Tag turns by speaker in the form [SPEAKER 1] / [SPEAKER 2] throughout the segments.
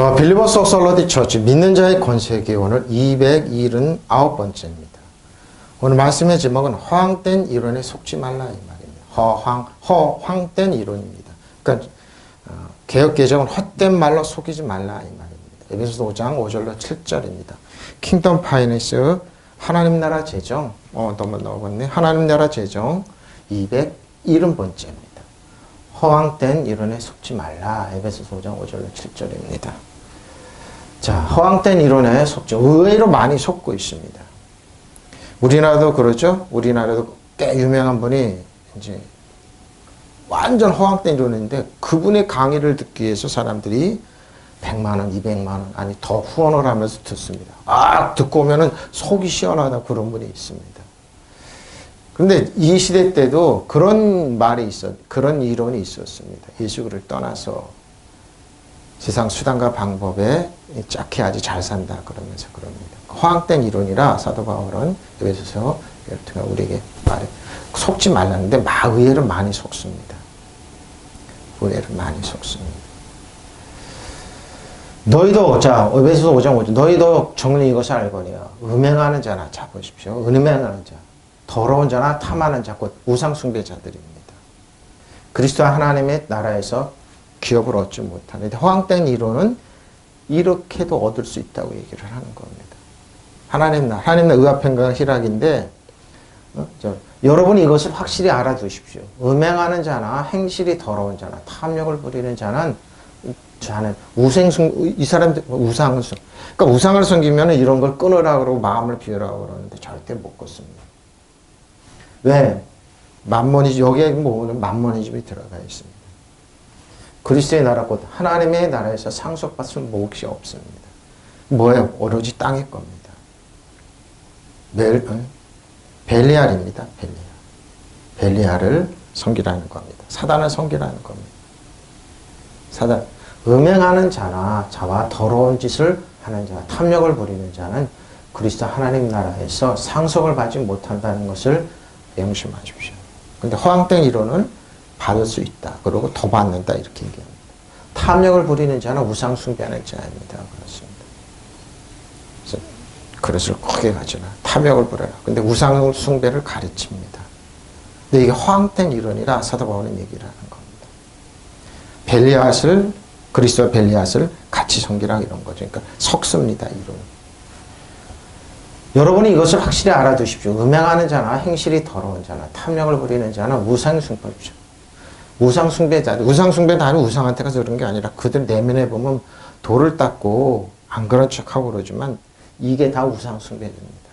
[SPEAKER 1] 더 빌리버스 오솔로디 처치 믿는 자의 권세기 오늘 279번째입니다. 오늘 말씀의 제목은 허황된 이론에 속지 말라 이 말입니다. 허황된 이론입니다. 그러니까 개역개정은 헛된 말로 속이지 말라 이 말입니다. 에베소서 5장 5절로 7절입니다. 킹덤 파이낸스 하나님 나라 재정 너무 넣어봤네. 하나님 나라 재정 270번째입니다. 허황된 이론에 속지 말라. 에베소서 5장 5절로 7절입니다. 자, 허황된 이론에 속지 의외로 많이 속고 있습니다. 우리나라도 그렇죠. 우리나라도 꽤 유명한 분이 이제 완전 허황된 이론인데 그분의 강의를 듣기 위해서 사람들이 100만 원, 200만 원 아니 더 후원을 하면서 듣습니다. 듣고 오면은 속이 시원하다 그런 분이 있습니다. 그런데 이 시대 때도 그런 그런 이론이 있었습니다. 예수를 떠나서 세상 수단과 방법에 짝해야지 잘 산다 그러면서 그럽니다. 허황된 이론이라 사도 바울은 에베소서 우리에게 말해 속지 말라는데 의외로 많이 속습니다. 의외로 많이 속습니다. 너희도 에베소서 5장 5절 너희도 정리 이것을 알거니와 음행하는 자나 보십시오. 음행하는 자 더러운 자나 탐하는 자 곧 우상 숭배자들입니다. 그리스도와 하나님의 나라에서 기업을 얻지 못하는데 허황된 이론은 이렇게도 얻을 수 있다고 얘기를 하는 겁니다. 하나님 나라 의합행과 희락인데 여러분이 이것을 확실히 알아두십시오. 음행하는 자나 행실이 더러운 자나 탐욕을 부리는 자는 이 사람들 우상을 그러니까 우상을 섬기면 이런 걸 끊으라 그러고 마음을 비우라고 그러는데 절대 못 끊습니다. 왜? 여기에 만모니즘이 들어가 있습니다. 그리스도의 나라 곧 하나님의 나라에서 상속받을 몫이 없습니다. 뭐예요? 오로지 땅의 겁니다. 벨리알입니다. 벨리알을 섬기라는 겁니다. 사단을 섬기라는 겁니다. 사단 음행하는 자와 더러운 짓을 하는 자, 탐욕을 부리는 자는 그리스도 하나님 나라에서 상속을 받지 못한다는 것을 명심하십시오. 근데 허황된 이론은 받을 수 있다. 그리고 더 받는다. 이렇게 얘기합니다. 탐욕을 부리는 자는 우상 숭배하는 자입니다. 그렇습니다. 그래서 그릇을 크게 가져라. 탐욕을 부려라. 근데 우상 숭배를 가르칩니다. 근데 이게 허황된 이론이라 사도 바울은 얘기를 하는 겁니다. 그리스도와 벨리앗을 같이 섬기라 이런 거죠. 그러니까 섞습니다. 이론. 여러분이 이것을 확실히 알아두십시오. 음행하는 자나 행실이 더러운 자나 탐욕을 부리는 자는 우상숭배죠. 우상숭배자들. 우상숭배는 다른 우상한테 가서 그런 게 아니라 그들 내면에 보면 돌을 닦고 안 그런 척하고 그러지만 이게 다 우상숭배입니다.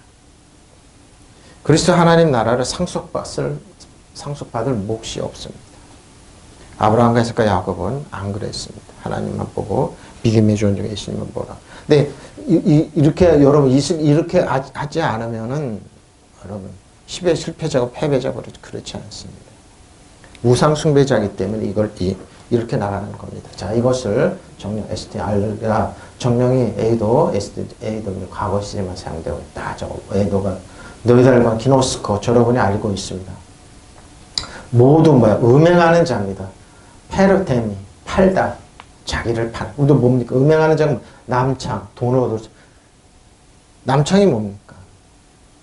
[SPEAKER 1] 그리스도 하나님 나라를 상속받을 몫이 없습니다. 아브라함과 이삭과 야곱은 안 그랬습니다. 하나님만 보고 믿음의 존중에 예수님만 보라. 근데 여러분 이렇게 하지 않으면은 여러분 10의 실패자고 패배자고 그렇지 않습니다. 우상 숭배자이기 때문에 이걸 이렇게 나가는 겁니다. 자, 이것을 정령 STR가 정령이 A도 STA도 과거 시제만 사용되고 있다. A도가 너희들과 기노스코 여러분이 알고 있습니다. 모두 음행하는 자입니다. 페르테미 팔다 자기를 우리도 뭡니까? 음행하는 자는 남창 돈을 얻을 남창이 뭡니까?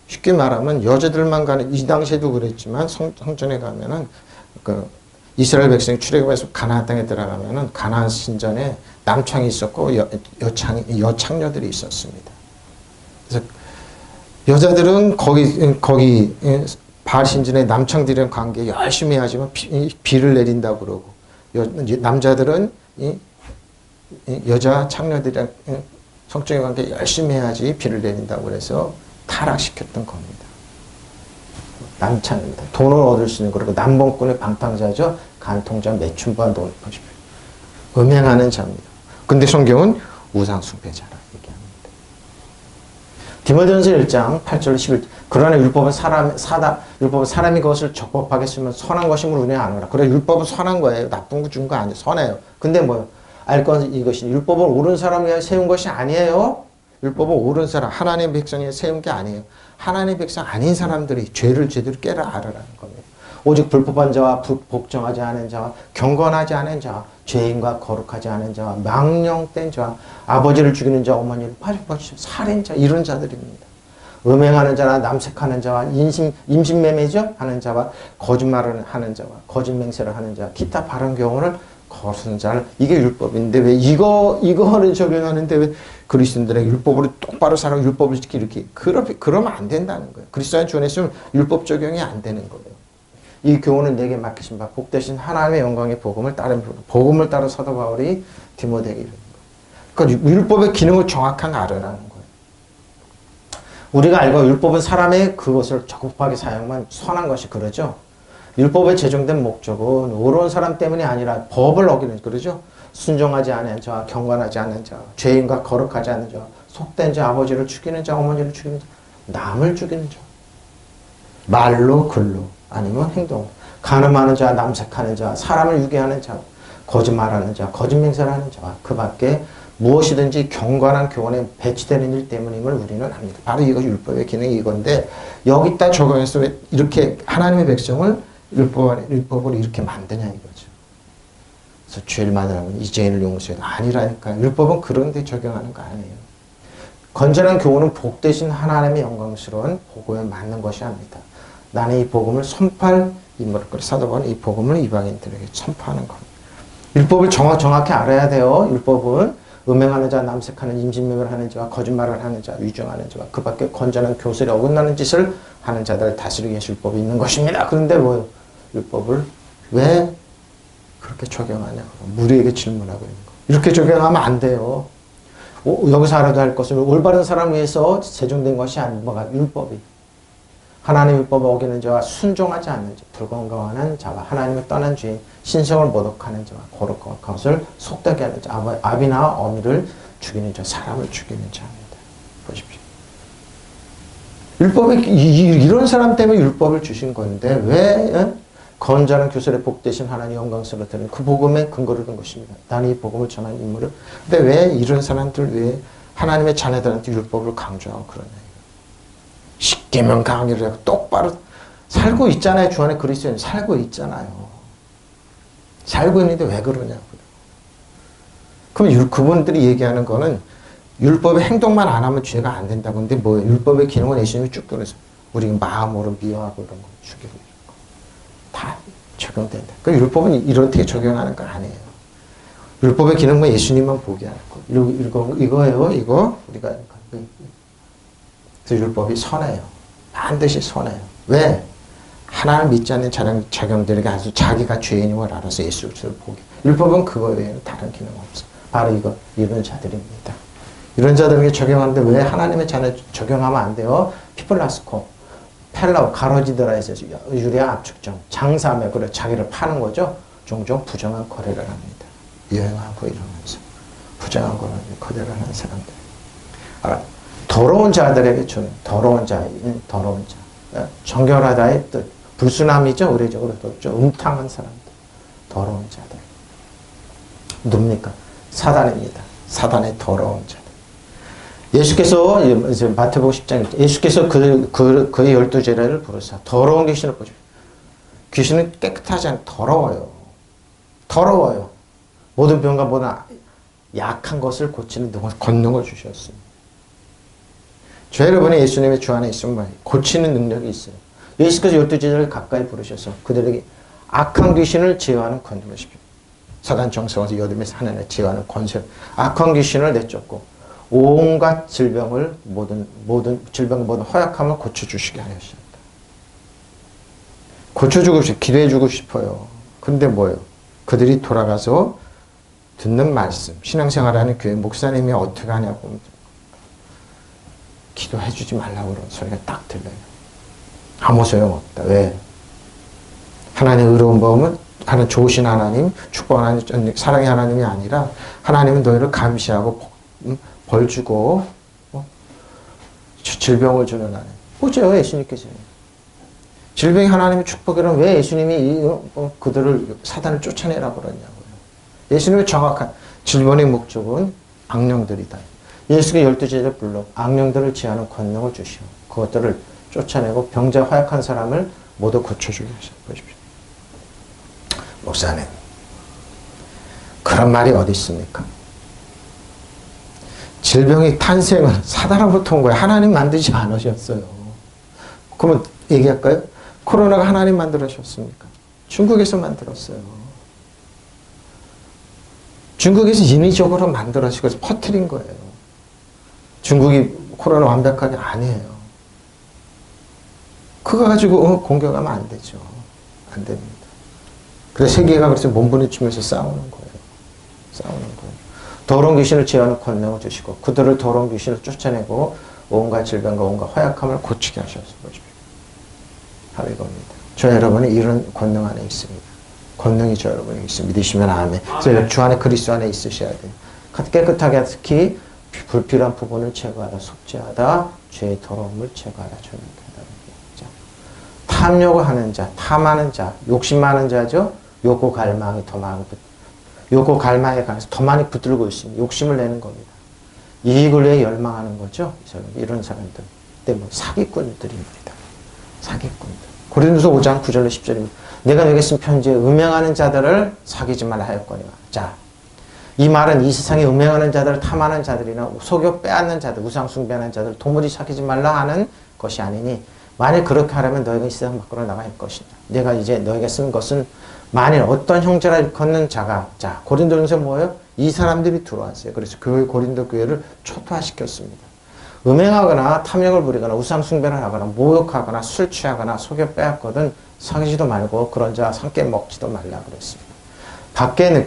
[SPEAKER 1] 쉽게 말하면 여자들만 가는 이 당시에도 그랬지만 성전에 가면은 이스라엘 백성이 출애굽해서 가나안 땅에 들어가면은 가나안 신전에 남창이 있었고 여창녀들이 있었습니다. 그래서 여자들은 거기 바알 신전에 남창들이랑 관계 열심히 하지만 비를 내린다고 그러고 남자들은 여자 창녀들이랑 성적인 관계 열심히 해야지 비를 내린다고 그래서 타락시켰던 겁니다. 남창입니다. 돈을 얻을 수 있는 그리고 남봉꾼의 방탕자죠. 간통자 매춘부한 돈을 보십시오. 음행하는 자입니다. 근데 성경은 우상숭배자라 얘기합니다. 디모데전서 1장 8절 11절 그러나 율법은 사람이 그것을 적법하게 쓰면 선한 것임을 은혜 안 하라. 그래 율법은 선한 거예요. 나쁜 거 준 거 아니에요. 선해요. 근데 뭐요? 알 건 이것이 율법은 옳은 사람을 위하여 세운 것이 아니에요. 율법은 옳은 사람, 하나님의 백성에 세운 게 아니에요. 하나님의 백성 아닌 사람들이 죄를 제대로 깨라 알아라는 겁니다. 오직 불법한 자와 복종하지 않은 자와 경건하지 않은 자와 죄인과 거룩하지 않은 자와 망령된 자와 아버지를 죽이는 자, 어머니를 파죽파죽 살인자, 이런 자들입니다. 음행하는 자나 남색하는 자와 임신매매죠 하는 자와 거짓말을 하는 자와 거짓맹세를 하는 자, 기타 바른 교훈을 거스른 자를, 이게 율법인데 왜 이거를 적용하는데 왜 그리스도인들에게 율법으로 똑바로 살아 율법을 지키 이렇게 그러면 안 된다는 거예요. 그리스도 안에 주원했으면 율법 적용이 안 되는 거예요. 이 교훈은 내게 맡기신 바 복 대신 하나님의 영광의 복음을 따른 사도 바울이 디모데에게 이르는 거예요. 그러니까 율법의 기능을 정확하게 알으라는 거예요. 우리가 알고 율법은 사람의 그것을 적법하게 사용만 선한 것이 그러죠. 율법에 제정된 목적은 의로운 사람 때문이 아니라 법을 어기는, 그러죠. 순종하지 않은 자와 경건하지 않은 자, 죄인과 거룩하지 않은 자, 속된 자, 아버지를 죽이는 자, 어머니를 죽이는 자, 남을 죽이는 자, 말로 글로 아니면 행동, 간음하는 자, 남색하는 자, 사람을 유괴하는 자, 거짓말하는 자, 거짓맹세를 하는 자와 그 밖에 무엇이든지 경건한 교훈에 배치되는 일 때문임을 우리는 압니다. 바로 이거 율법의 기능이 이건데 여기다 적용해서 왜 이렇게 하나님의 백성을 율법으로 이렇게 만드냐 이거죠. 그래서 죄를 많으면 이 죄인을 용서해. 아니라니까요. 율법은 그런 데 적용하는 거 아니에요. 건전한 교훈은 복 대신 하나님의 영광스러운 복음에 맞는 것이 아닙니다. 나는 이 복음을 선포할 인물을 사도 바울은 이 복음을 이방인들에게 선포하는 겁니다. 율법을 정확히 알아야 돼요. 율법은 음행하는 자, 남색하는, 임신매매를 하는 자와 거짓말을 하는 자, 위증하는 자와 그 밖에 건전한 교술에 어긋나는 짓을 하는 자들을 다스리기 위해서 율법이 있는 것입니다. 그런데 뭐 율법을 왜 그렇게 적용하냐고 무리에게 질문하고 있는 거. 이렇게 적용하면 안 돼요. 여기서 알아도 할 것은 올바른 사람을 위해서 제정된 것이 아니라 율법이 하나님의 율법을 어기는 자와 순종하지 않는 자, 불건강한 자와 하나님을 떠난 죄인, 신성을 모독하는 자와 거룩한 것을 속되게 하는 자, 아비나 어미를 죽이는 자, 사람을 죽이는 자입니다. 보십시오. 율법에 이런 사람 때문에 율법을 주신 건데 왜 건전한 교설에 복 대신 하나님 영광스러워 드리는 그 복음에 근거를 둔 것입니다. 나는 이 복음을 전하는 인물을. 근데 왜 이런 사람들 왜 하나님의 자녀들한테 율법을 강조하고 그러냐. 십계명 강의를 하고 똑바로 살고 있잖아요. 주 안에 그리스도인 살고 있잖아요. 살고 있는데 왜 그러냐고요. 그럼 그분들이 얘기하는 거는 율법의 행동만 안 하면 죄가 안 된다고. 근데 뭐예요? 율법의 기능은 예수님이 쭉 들어서 우리 마음으로 미워하고 이런 거 죽이고 이런 거 다 적용된다. 그 율법은 이렇게 적용하는 거 아니에요. 율법의 기능은 뭐 예수님만 보게 하는 거. 이거예요. 이거 우리가 그래서 율법이 선해요. 반드시 선해요. 왜? 하나님을 믿지 않는 자경들에게 아주 자기가 죄인임을 알아서 예수를 보게. 율법은 그거 외에는 다른 기능 없어. 바로 이런 자들입니다. 이런 자들에게 적용하는데 왜 하나님의 자녀 적용하면 안 돼요? 피플라스코, 펠라우, 가로지드라 해서 유리아 압축점, 장사하며 그래 자기를 파는 거죠. 종종 부정한 거래를 합니다. 여행하고 이러면서 부정한 거래를 하는 사람들. 더러운 자들에게 주는 더러운 자인 더러운 자, 정결하다의 뜻, 불순함이죠. 의례적으로 좀 음탕한 사람들, 더러운 자들. 누굽니까? 사단입니다. 사단의 더러운 자들. 예수께서 이제 마태복음 10장 예수께서 그의 12제자를 부르사 더러운 귀신을 보십시오. 귀신은 깨끗하지 않고 더러워요. 더러워요. 모든 병과 모든 약한 것을 고치는 권능을 주셨습니다. 저 여러분이 예수님의 주 안에 있으면 고치는 능력이 있어요. 예수께서 12제자를 가까이 부르셔서 그들에게 악한 귀신을 제어하는 권능을 주십시오. 사단 정성에서 여름에서 하나님의 제어하는 권세, 악한 귀신을 내쫓고 온갖 질병을 모든 질병 모든 허약함을 고쳐주시게 하셨습니다. 고쳐주고 싶어요. 기도해주고 싶어요. 근데 뭐예요? 그들이 돌아가서 듣는 말씀, 신앙생활하는 교회 목사님이 어떻게 하냐고 기도해주지 말라고 그런 소리가 딱 들려요. 아무 소용없다. 왜? 하나님의 의로운 법은 하나님 좋으신 하나님, 축복 하나님, 사랑의 하나님이 아니라 하나님은 너희를 감시하고 벌 주고 질병을 주는 하나님. 보죠, 예수님께서. 질병이 하나님의 축복이라면 왜 예수님이 그들을 사단을 쫓아내라고 그러냐고요. 예수님의 정확한 질병의 목적은 악령들이다. 예수가 12제자 불러 악령들을 제하는 권능을 주시오. 그것들을 쫓아내고 병자 허약한 사람을 모두 고쳐주게 하십시오. 보십시오. 목사님, 그런 말이 어디 있습니까? 질병이 탄생은 사단으로부터 온 거예요. 하나님 만들지 않으셨어요. 그러면 얘기할까요? 코로나가 하나님 만들으셨습니까? 중국에서 만들었어요. 중국에서 인위적으로 만들어지고 퍼뜨린 거예요. 중국이 코로나 완벽하게 아니에요. 그거 가지고 공격하면 안 되죠. 안 됩니다. 그래서 세계가 그래서 몸부림치면서 싸우는 거예요. 싸우는 거예요. 더러운 귀신을 제어하는 권능을 주시고 그들을 더러운 귀신을 쫓아내고 온갖 질병과 온갖 허약함을 고치게 하셔서 바로 이겁니다. 저 여러분이 이런 권능 안에 있습니다. 권능이 저 여러분에 있습니다. 믿으시면 아멘. 그래서 주 안에 그리스도 안에 있으셔야 돼요. 깨끗하게 특히 불필요한 부분을 제거하다, 속죄하다, 죄의 더러움을 제거하다, 정욕하다. 탐욕을 하는 자, 탐하는 자, 욕심 많은 자죠. 욕구 갈망이 더 많이 욕구 갈망에 관해서 더 많이 붙들고 있습니다. 욕심을 내는 겁니다. 이익을 위해 열망하는 거죠. 이런 사람들 때문에 사기꾼들입니다. 사기꾼들. 고린도서 5장 9절로 10절입니다. 내가 내게 쓴 편지에 음행하는 자들을 사귀지 말라 하였거니와. 자, 이 말은 이 세상에 음행하는 자들, 탐하는 자들이나 속여 빼앗는 자들, 우상 숭배하는 자들 도무지 사귀지 말라 하는 것이 아니니 만일 그렇게 하려면 너희가 이 세상 밖으로 나가야 할 것이다. 내가 이제 너희가 쓴 것은 만일 어떤 형제라 걷는 자가, 자, 고린도전서 뭐예요? 이 사람들이 들어왔어요. 그래서 고린도 교회를 초토화시켰습니다. 음행하거나 탐욕을 부리거나 우상 숭배를 하거나 모욕하거나 술 취하거나 속여 빼앗거든 사귀지도 말고 그런 자와 함께 먹지도 말라 그랬습니다.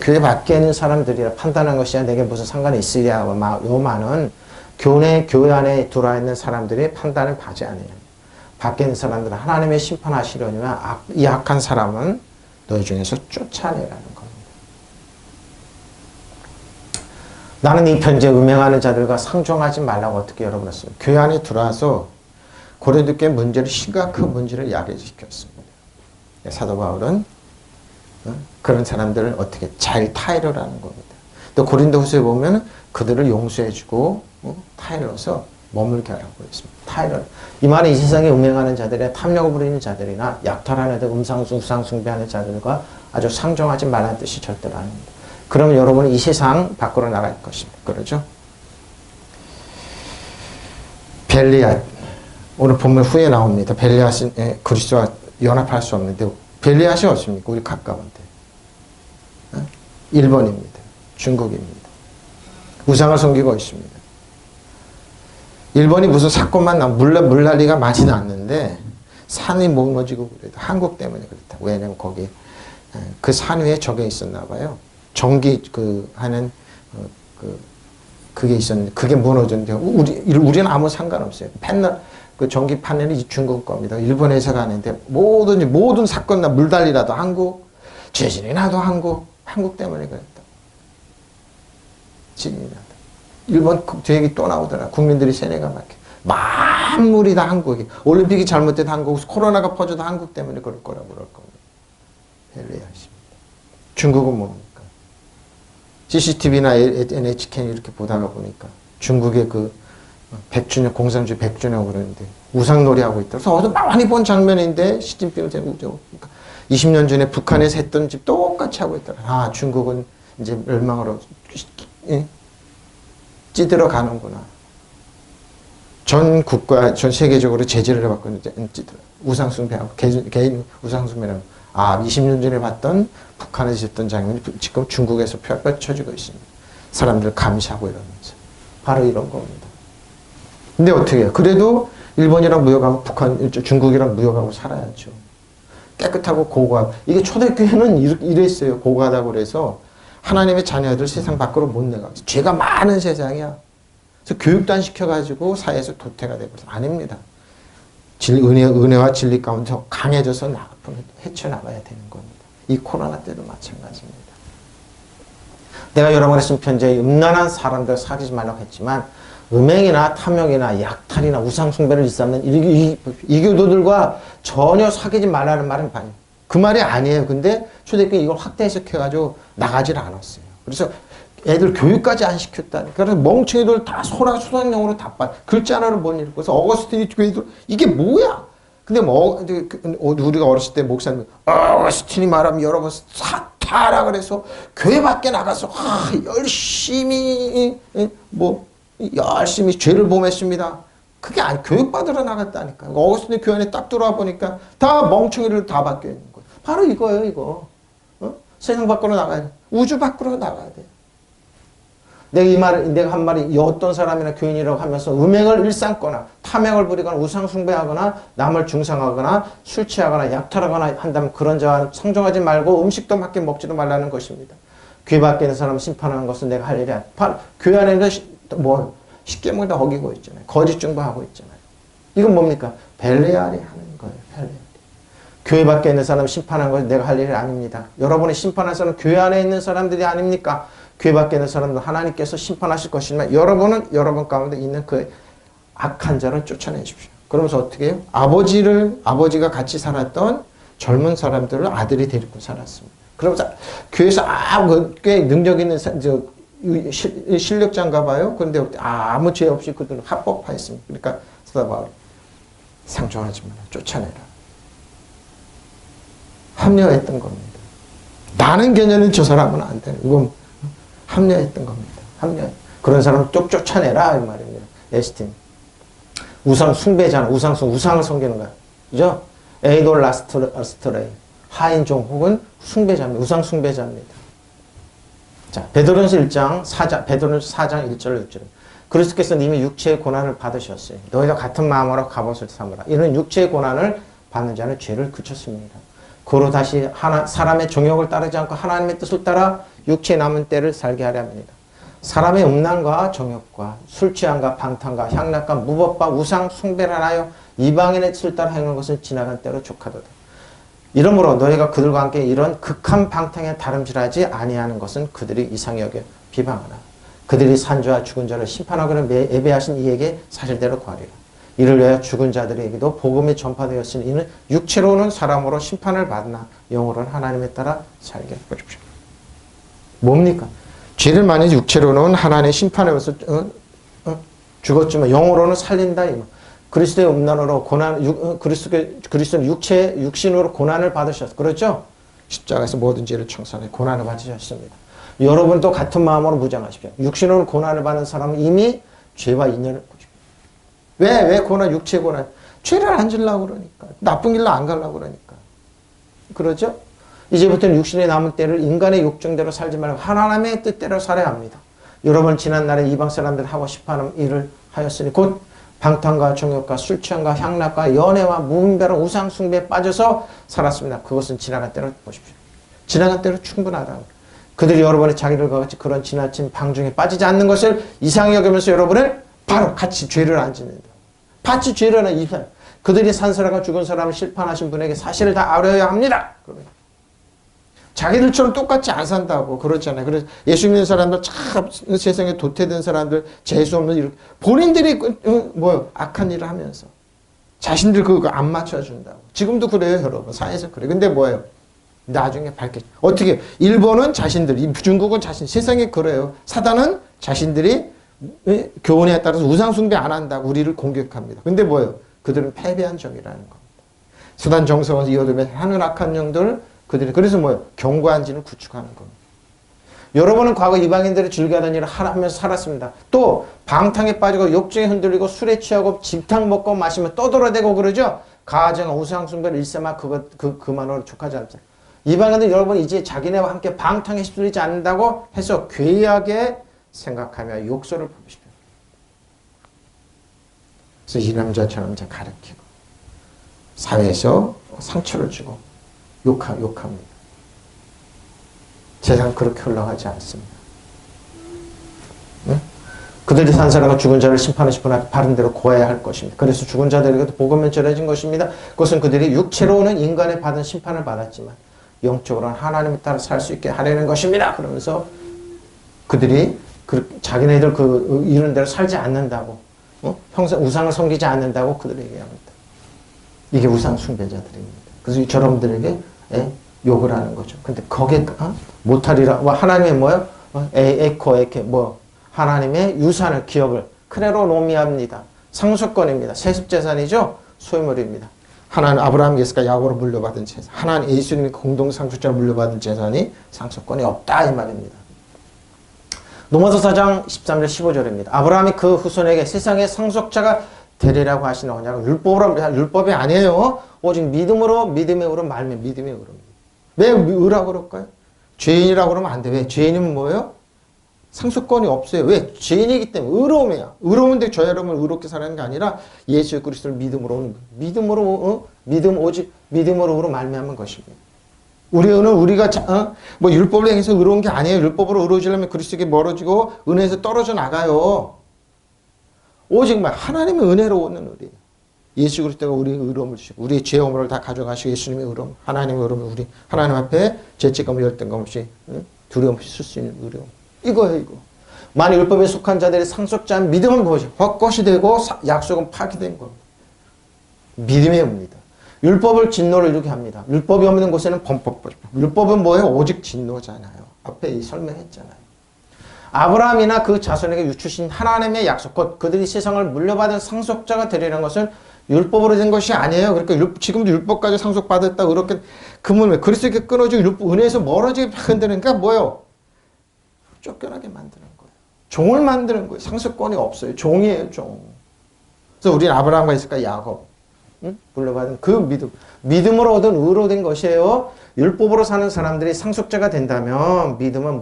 [SPEAKER 1] 교회 밖에 있는 사람들이라 판단한 것이야 내게 무슨 상관이 있으랴. 요 말은 교회 안에 들어와 있는 사람들이 판단을 받지 않아요. 밖에 있는 사람들은 하나님의 심판하시려니와 이 악한 사람은 너희 중에서 쫓아내라는 겁니다. 나는 이 편지에 음행하는 자들과 상종하지 말라고 어떻게 여러분 했어요? 교회 안에 들어와서 고린도 교회 문제를 심각한 문제를 야기시켰습니다. 사도 바울은 그런 사람들을 어떻게 잘 타이를 하는 겁니다. 또 고린도후서에 보면 그들을 용서해주고 타이러서 머물게 하라고 했습니다. 타이러. 이 말은 이 세상에 음행하는 자들이나 탐욕을 부리는 자들이나 약탈하는 애들, 우상 숭배하는 자들과 아주 상종하지 말라는 뜻이 절대로 아닙니다. 그러면 여러분은 이 세상 밖으로 나갈 것입니다. 그러죠? 벨리앗. 오늘 본문 후에 나옵니다. 벨리앗은 그리스도와 연합할 수 없는데 벨리앗이 어떻습니까? 우리 가까운데. 1번입니다. 중국입니다. 우상을 섬기고 있습니다. 1번이 무슨 사건만 나면 물난리가 많이 났는데 산이 무너지고 그래도 한국 때문에 그렇다. 왜냐면 거기 그 산 위에 저게 있었나 봐요. 전기 그게 있었는데 그게 무너졌는데 우리는 아무 상관없어요. 패널 그 전기 파넬이 중국 겁니다. 일본 회사가 아닌데 모든 사건 나 물난리라도 한국, 지진이 나도 한국 때문에 그랬다. 지진이 나도. 일본 얘기 또 나오더라. 국민들이 세뇌가 막혀. 만물이 다 한국이. 올림픽이 잘못돼도 한국, 코로나가 퍼져도 한국 때문에 그럴 거라고 그럴 겁니다. 벨리앗입니다. 중국은 뭡니까? CCTV나 NHK 이렇게 보다가 보니까 중국의 그 100주년, 공산주의 100주년 그러는데 우상놀이 하고 있다. 그래서 어디서 많이 본 장면인데 시진핑을 그러니까 20년 전에 북한에서 했던 집 똑같이 하고 있더라. 아, 중국은 이제 멸망으로 찌들어 가는구나. 전 국가, 전 세계적으로 제재를 해봤고 이제 찌들어. 우상숭배하고 개인 우상숭배라고. 아, 20년 전에 봤던 북한에서 했던 장면이 지금 중국에서 펼쳐지고 있습니다. 사람들 감시하고 이러면서. 바로 이런 겁니다. 근데 어떻게 해요? 그래도 일본이랑 무역하고 중국이랑 무역하고 살아야죠. 깨끗하고 고고하고. 이게 초대교회는 이랬어요. 고고하다고 그래서 하나님의 자녀들 세상 밖으로 못 내가. 죄가 많은 세상이야. 그래서 교육도 안 시켜가지고 사회에서 도태가 되고 아닙니다. 은혜와 진리 가운데 더 강해져서 헤쳐나가야 되는 겁니다. 이 코로나 때도 마찬가지입니다. 내가 여러분에 쓴 편지에 음란한 사람들 사귀지 말라고 했지만 음행이나 탐욕이나 약탈이나 우상숭배를 일삼는 이교도들과 전혀 사귀지 말라는 말은 아니에요. 그 말이 아니에요. 근데 초대교회 이걸 확대 해석해가지고 나가질 않았어요. 그래서 애들 교육까지 안 시켰다니까. 그래서 멍청이들 다 소상영어로 다 글자 하나를 못 읽고. 그래서 어거스틴이 교회들 이게 뭐야? 근데 뭐 우리가 어렸을 때 목사님 어스틴이 말하면 여러분 사타라 그래서 교회 밖에 나가서 열심히 열심히 죄를 범했습니다. 그게 교육받으러 나갔다니까. 어거스틴 교회 안에 딱 들어와 보니까 다 멍청이를 다 바뀌어 있는 거예요. 바로 이거예요, 이거. 세상 밖으로 나가야 돼. 우주 밖으로 나가야 돼. 내가 한 말이 어떤 사람이나 교인이라고 하면서 음행을 일삼거나 탐욕을 부리거나 우상숭배하거나 남을 중상하거나 술 취하거나 약탈하거나 한다면 그런 자와 상종하지 말고 음식도 밖에 먹지도 말라는 것입니다. 교회 밖에 있는 사람을 심판하는 것은 내가 할 일이 아니야. 바로 교회 안에는 십계명을 다 어기고 있잖아요. 거짓 증거하고 있잖아요. 이건 뭡니까? 벨레알이 하는 거예요. 벨레알이. 교회 밖에 있는 사람 심판하는 것은 내가 할 일이 아닙니다. 여러분이 심판할 사람은 교회 안에 있는 사람들이 아닙니까? 교회 밖에 있는 사람들 하나님께서 심판하실 것이지만 여러분은 여러분 가운데 있는 그 악한 자를 쫓아내 주십시오. 그러면서 어떻게 해요? 아버지가 같이 살았던 젊은 사람들을 아들이 데리고 살았습니다. 그러면서 교회에서 꽤 능력 있는 실력자인가 봐요. 그런데 아무 죄 없이 그들을 합법화했습니다. 그러니까 사도 바울이 상종하지 마라. 쫓아내라. 합리화했던 겁니다. 나는 개념은 저 사람은 안 돼. 이건 합리화했던 겁니다. 합리화. 그런 사람을 쭉 쫓아내라 이 말입니다. 에스틴. 우상 숭배잖아. 우상을 섬기는 거야. 그죠? 에이돌라스트레이. 하인종 혹은 숭배자입니다. 우상 숭배자입니다. 자, 베드로전서 1장 4장, 베드로전서 4장 1절 6절. 그리스도께서는 이미 육체의 고난을 받으셨어요. 너희도 같은 마음으로 갑옷을 삼으라. 이런 육체의 고난을 받는 자는 죄를 그쳤습니다. 그로 다시 사람의 정욕을 따르지 않고 하나님의 뜻을 따라 육체에 남은 때를 살게 하려 합니다. 사람의 음란과 정욕과 술 취함과 방탕과 향락과 무법과 우상 숭배를 하여 이방인의 뜻을 따라 행하는 것은 지나간 때로 족하도다. 이러므로 너희가 그들과 함께 이런 극한 방탕에 다름질하지 아니하는 것은 그들이 이상히 여겨 비방하라. 그들이 산 자와 죽은 자를 심판하거나 예배하신 이에게 사실대로 구하리라. 이를 위하여 죽은 자들에게도 복음이 전파되었으니 이는 육체로는 사람으로 심판을 받으나 영으로는 하나님에 따라 살게 보십시오. 뭡니까? 죄를 많이 육체로는 하나님의 심판에서 죽었지만 영으로는 살린다. 그리스도의 음란으로 그리스도는 육신으로 고난을 받으셨어. 그렇죠? 십자가에서 모든 죄를 청산해 고난을 받으셨습니다. 여러분도 같은 마음으로 무장하십시오. 육신으로 고난을 받는 사람은 이미 죄와 인연을 왜 고난, 육체 고난? 죄를 안 지려고 그러니까. 나쁜 길로 안 가려고 그러니까. 그러죠? 이제부터는 육신의 남은 때를 인간의 욕정대로 살지 말고 하나님의 뜻대로 살아야 합니다. 여러분 지난날에 이방 사람들이 하고 싶어하는 일을 하였으니 곧 방탕과 정욕과 술 취함과 향락과 연애와 무분별한 우상 숭배에 빠져서 살았습니다. 그것은 지나간 때로 보십시오. 지나간 때로 충분하다. 그들이 여러분의 자기들과 같이 그런 지나친 방중에 빠지지 않는 것을 이상히 여기면서 여러분을 바로 같이 죄를 안 짓는다. 같이 죄를 하는 이상. 그들이 산 사람과 죽은 사람을 심판하신 분에게 사실을 다 알아야 합니다. 자기들처럼 똑같이 안 산다고 그러잖아요. 그래서 예수 믿는 사람들 참 세상에 도태된 사람들 재수 없는 이렇게 본인들이 악한 일을 하면서 자신들 그거 안 맞춰준다고. 지금도 그래요, 여러분. 사회에서 그래. 근데 뭐예요? 나중에 밝혀져. 어떻게? 일본은 자신들, 중국은 자신, 세상에 그래요. 사단은 자신들이 교훈에 따라서 우상숭배 안 한다고 우리를 공격합니다. 근데 뭐예요? 그들은 패배한 적이라는 겁니다. 사단 정성을 이어두면 하는 악한 영들 그들이 그래서 뭐예요? 견고한 진을 구축하는 겁니다. 여러분은 과거 이방인들이 즐겨하던 일을 하면서 살았습니다. 또 방탕에 빠지고 욕정에 흔들리고 술에 취하고 집탕 먹고 마시면 떠돌아대고 그러죠. 가정 우상숭배를 일삼아 그만으로 족하지 않습니다. 이방인들 여러분 이제 자기네와 함께 방탕에 휩쓸리지 않는다고 해서 괴이하게 생각하며 욕설을 부르십니다. 그래서 이 남자 저 남자 가르치고 사회에서 상처를 주고 욕합니다. 세상 그렇게 흘러가지 않습니다. 응? 그들이 산 사람과 죽은 자를 심판하실 분 앞에 바른 대로 고해야 할 것입니다. 그래서 죽은 자들에게도 복음이 전해진 것입니다. 그것은 그들이 육체로는 인간의 받은 심판을 받았지만 영적으로는 하나님에 따라 살 수 있게 하려는 것입니다. 그러면서 그들이 자기네들 이런 대로 살지 않는다고 평생 우상을 섬기지 않는다고 그들에게 얘기합니다. 이게 우상 숭배자들입니다. 그래서 저러분들에게 욕을 하는 거죠. 근데 거기에 못하리라. 하나님의 뭐요? 하나님의 유산을 기업을 크레로노미아입니다. 상속권입니다. 세습재산이죠. 소유물입니다. 하나는 아브라함, 이삭과 야곱으로 물려받은 재산, 하나는 예수님이 공동 상속자로 물려받은 재산이 상속권이 없다 이 말입니다. 로마서 4장 13절 15절입니다. 아브라함이 그 후손에게 세상의 상속자가 되리라고 하시는 언약은 율법이 아니에요. 오직 믿음으로, 믿음의 의로 말미 믿음의 의로입니다. 왜 의라고 그럴까요? 죄인이라고 그러면 안 돼. 왜? 죄인은 뭐예요? 상속권이 없어요. 왜? 죄인이기 때문에. 의로움이야. 의로운데 저 여러분을 의롭게 살아가는 게 아니라 예수 그리스도를 믿음으로 오는 거예요. 믿음으로, 오직 믿음으로 의로 말미암은 것입니다. 우리 의는 우리가 뭐 율법을 행해서 의로운 게 아니에요. 율법으로 의로워지려면 그리스도에게 멀어지고 은혜에서 떨어져 나가요. 오직 하나님의 은혜로 오는 의리예요. 예수 그리스도가 우리의 의로움을 주시고 우리의 죄 허물을 다 가져가시고 예수님의 의로움, 하나님의 의로움을 우리 하나님 앞에 죄책감 열등감 없이 두려움 없이 쓸 수 있는 의로움. 이거예요, 이거. 만일 율법에 속한 자들의 상속자는 믿음은 무엇이? 헛것이 되고 약속은 파기된 겁니다. 믿음의 의입니다. 율법을 진노를 이루게 합니다. 율법이 없는 곳에는 범법. 율법은 뭐예요? 오직 진노잖아요. 앞에 설명했잖아요. 아브라함이나 그 자손에게 유추신 하나님의 약속, 곧 그들이 세상을 물려받은 상속자가 되리라는 것은 율법으로 된 것이 아니에요. 그러니까 지금도 율법까지 상속받았다 그렇게 그러면 왜 그리스도께 끊어지고 은혜에서 멀어지게 흔드니까 뭐예요? 쫓겨나게 만드는 거예요. 종을 만드는 거예요. 상속권이 없어요. 종이에요, 종. 그래서 우리는 아브라함과 이삭과 야곱 물려받은 그 믿음으로 얻은 의로 된 것이에요. 율법으로 사는 사람들이 상속자가 된다면 믿음은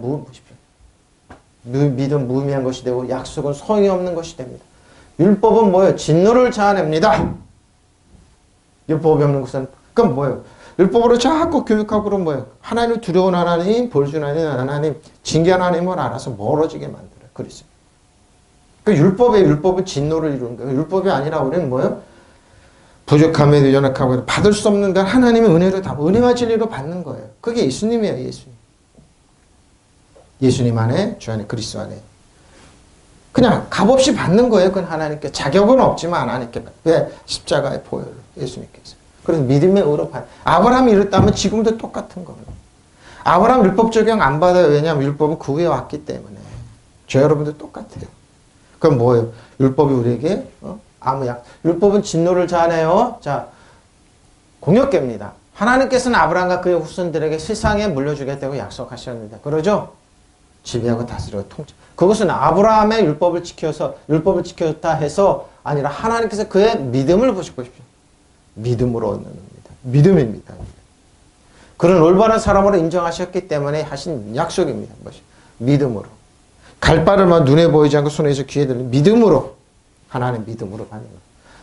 [SPEAKER 1] 믿음 무의미한 것이 되고 약속은 소용이 없는 것이 됩니다. 율법은 뭐예요? 진노를 자아냅니다. 율법이 없는 것은 그럼 뭐예요? 율법으로 자꾸 교육하고 그럼 뭐예요? 하나님을 두려운 하나님, 볼준하는 하나님, 징계하는 하나님을 알아서 멀어지게 만들어요. 그리스도. 율법은 진노를 이루는 거예요. 율법이 아니라 우리는 뭐예요? 부족함에도 연약하고 받을 수 없는 건 하나님의 은혜로 다 은혜와 진리로 받는 거예요. 그게 예수님이에요. 예수님. 예수님 안에, 주 안에, 그리스도 안에. 그냥 값없이 받는 거예요. 그건 하나님께. 자격은 없지만 하나님께. 왜? 십자가의 보혈로 예수님께서. 그래서 믿음의 의로 받. 아브라함이 이랬다면 지금도 똑같은 거예요. 아브라함 율법 적용 안 받아요. 왜냐하면 율법은 그 후에 왔기 때문에. 저 여러분도 똑같아요. 그럼 뭐예요? 율법이 우리에게 율법은 진노를 자아내요. 자, 공역계입니다. 하나님께서는 아브라함과 그의 후손들에게 세상에 물려주겠다고 약속하셨는데, 그러죠? 지배하고 다스리고 통치. 그것은 아브라함의 율법을 지켰다 해서 아니라 하나님께서 그의 믿음을 보시고 싶죠. 믿음으로 얻는 겁니다. 믿음입니다. 그런 올바른 사람으로 인정하셨기 때문에 하신 약속입니다. 믿음으로. 갈 바를 눈에 보이지 않고 손에서 귀에 들리는 믿음으로. 하나님 믿음으로 받는 거예요.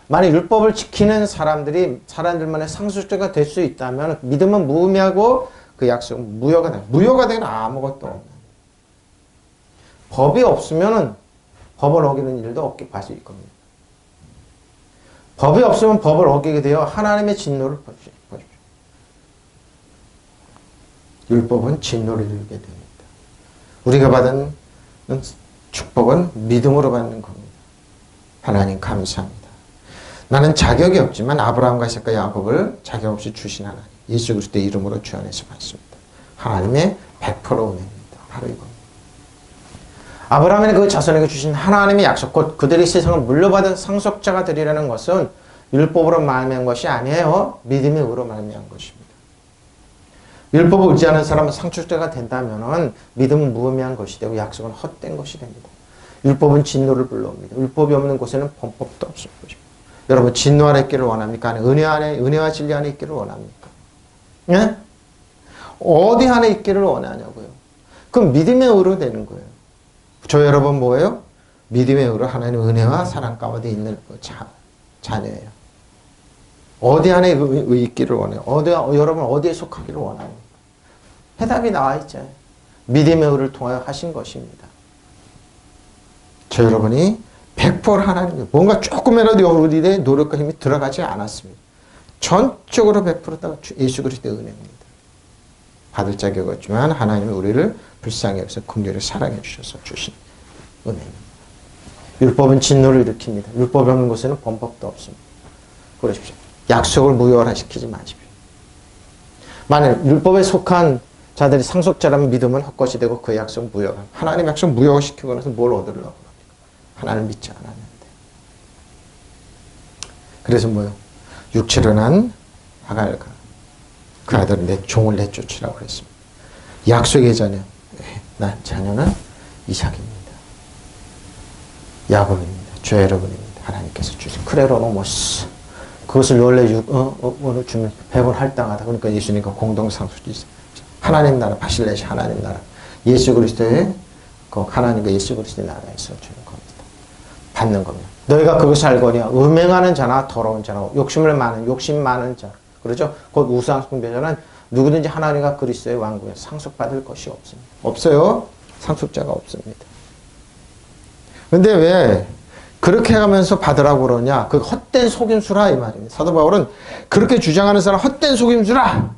[SPEAKER 1] 만약 율법을 지키는 사람들만의 상속자가 될 수 있다면 믿음은 무의미하고 그 약속은 무효가 돼요. 무효가 되는 아무것도 없는. 법이 없으면 법을 어기는 일도 없게 봐질 겁니다. 법이 없으면 법을 어기게 되어 하나님의 진노를 보십시오. 율법은 진노를 이루게 됩니다. 우리가 받은 축복은 믿음으로 받는 겁니다. 하나님 감사합니다. 나는 자격이 없지만 아브라함과 이삭과 야곱을 자격 없이 주신 하나님 예수 그리스도의 이름으로 주 안에서 받습니다. 하나님의 100% 은혜입니다. 바로 이겁니다. 아브라함의 그 자손에게 주신 하나님의 약속, 곧 그들이 세상을 물려받은 상속자가 되리라는 것은 율법으로 말미암은 것이 아니에요. 믿음의 의로 말미암은 것입니다. 율법을 의지하는 사람은 상속자가 된다면 믿음은 무의미한 것이 되고 약속은 헛된 것이 됩니다. 율법은 진노를 불러옵니다. 율법이 없는 곳에는 범법도 없을 것입니다. 여러분 진노 안에 있기를 원합니까? 아니 은혜와 진리 안에 있기를 원합니까? 예? 어디 안에 있기를 원하냐고요. 그럼 믿음의 의로 되는 거예요. 저 여러분 뭐예요? 믿음의 의로 하나님의 은혜와 사랑 가운데 있는 자녀예요. 어디 안에 있기를 원해요? 여러분 어디에 속하기를 원합니까? 해답이 나와 있잖아요. 믿음의 의를 통하여 하신 것입니다. 저 여러분이 100% 하나님 뭔가 조금이라도 우리의 노력과 힘이 들어가지 않았습니다. 전적으로 100%다 예수 그리스도의 은혜입니다. 받을 자격 없지만 하나님이 우리를 불쌍히 여기서 긍휼히 사랑해 주셔서 주신 은혜입니다. 율법은 진노를 일으킵니다. 율법이 없는 곳에는 범법도 없습니다. 그러십시오. 약속을 무효화시키지 마십시오. 만약 율법에 속한 자들이 상속자라면 믿음은 헛것이 되고 그 약속 무효화. 하나님 약속 무효화시키고 나서 뭘 얻으려고 합니까? 하나님을 믿지 않았는데. 그래서 뭐요? 육체로 난 하갈과 그 아들은 내 종을 내쫓으라고 그랬습니다. 약속의 자녀, 난 자녀는 이삭입니다. 야곱입니다. 주 여러분입니다. 하나님께서 주신 크레로노모스. 그것을 원래 주면 배분할당하다. 그러니까 예수님과 공동상수지. 하나님 나라, 바실레시 하나님 나라. 예수 그리스도의 그 하나님과 예수 그리스도의 나라에서 주는 겁니다. 받는 겁니다. 너희가 그것을 알거니와 음행하는 자나 더러운 자나 욕심 많은 자. 그렇죠? 곧 우상 숭배자는 누구든지 하나님과 그리스도의 왕국에 상속받을 것이 없습니다. 없어요. 상속자가 없습니다. 근데 왜 그렇게 하면서 받으라고 그러냐? 그 헛된 속임수라 이 말입니다. 사도 바울은 그렇게 주장하는 사람 헛된 속임수라.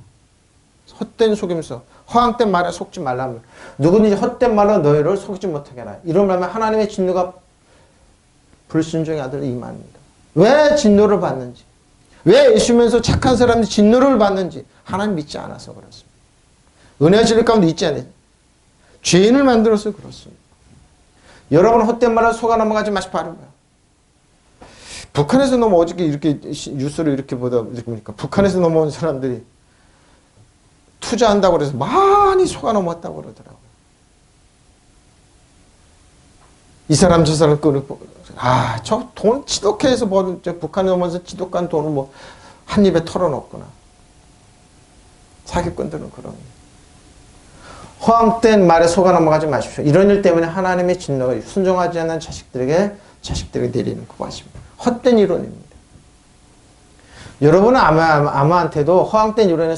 [SPEAKER 1] 헛된 속임수. 허황된 말에 속지 말라면 누구든지 헛된 말로 너희를 속이지 못하게 하라. 이러면 하나님의 진노가 불순종의 아들 임합니다. 왜 진노를 받는지, 왜 예수면서 착한 사람이 진노를 받는지 하나님 믿지 않아서 그렇습니다. 은혜의 진리 가운데 있지 않아요. 죄인을 만들어서 그렇습니다. 여러분 헛된 말로 속아 넘어가지 마시기 바랍니다. 북한에서 너무 어저께 이렇게 뉴스를 이렇게 보니까 북한에서 넘어온 사람들이 투자한다고 그래서 많이 속아 넘어왔다고 그러더라고요. 이 사람 저 사람 저 돈 지독해 해서 버는 북한에 오면서 지독한 돈을 뭐 한 입에 털어놓구나. 사기꾼들은 그럽니다. 허황된 말에 속아 넘어가지 마십시오. 이런 일 때문에 하나님의 진노가 순종하지 않는 자식들에게 내리는 것입니다. 헛된 이론입니다. 여러분은 아무한테도 허황된 이론에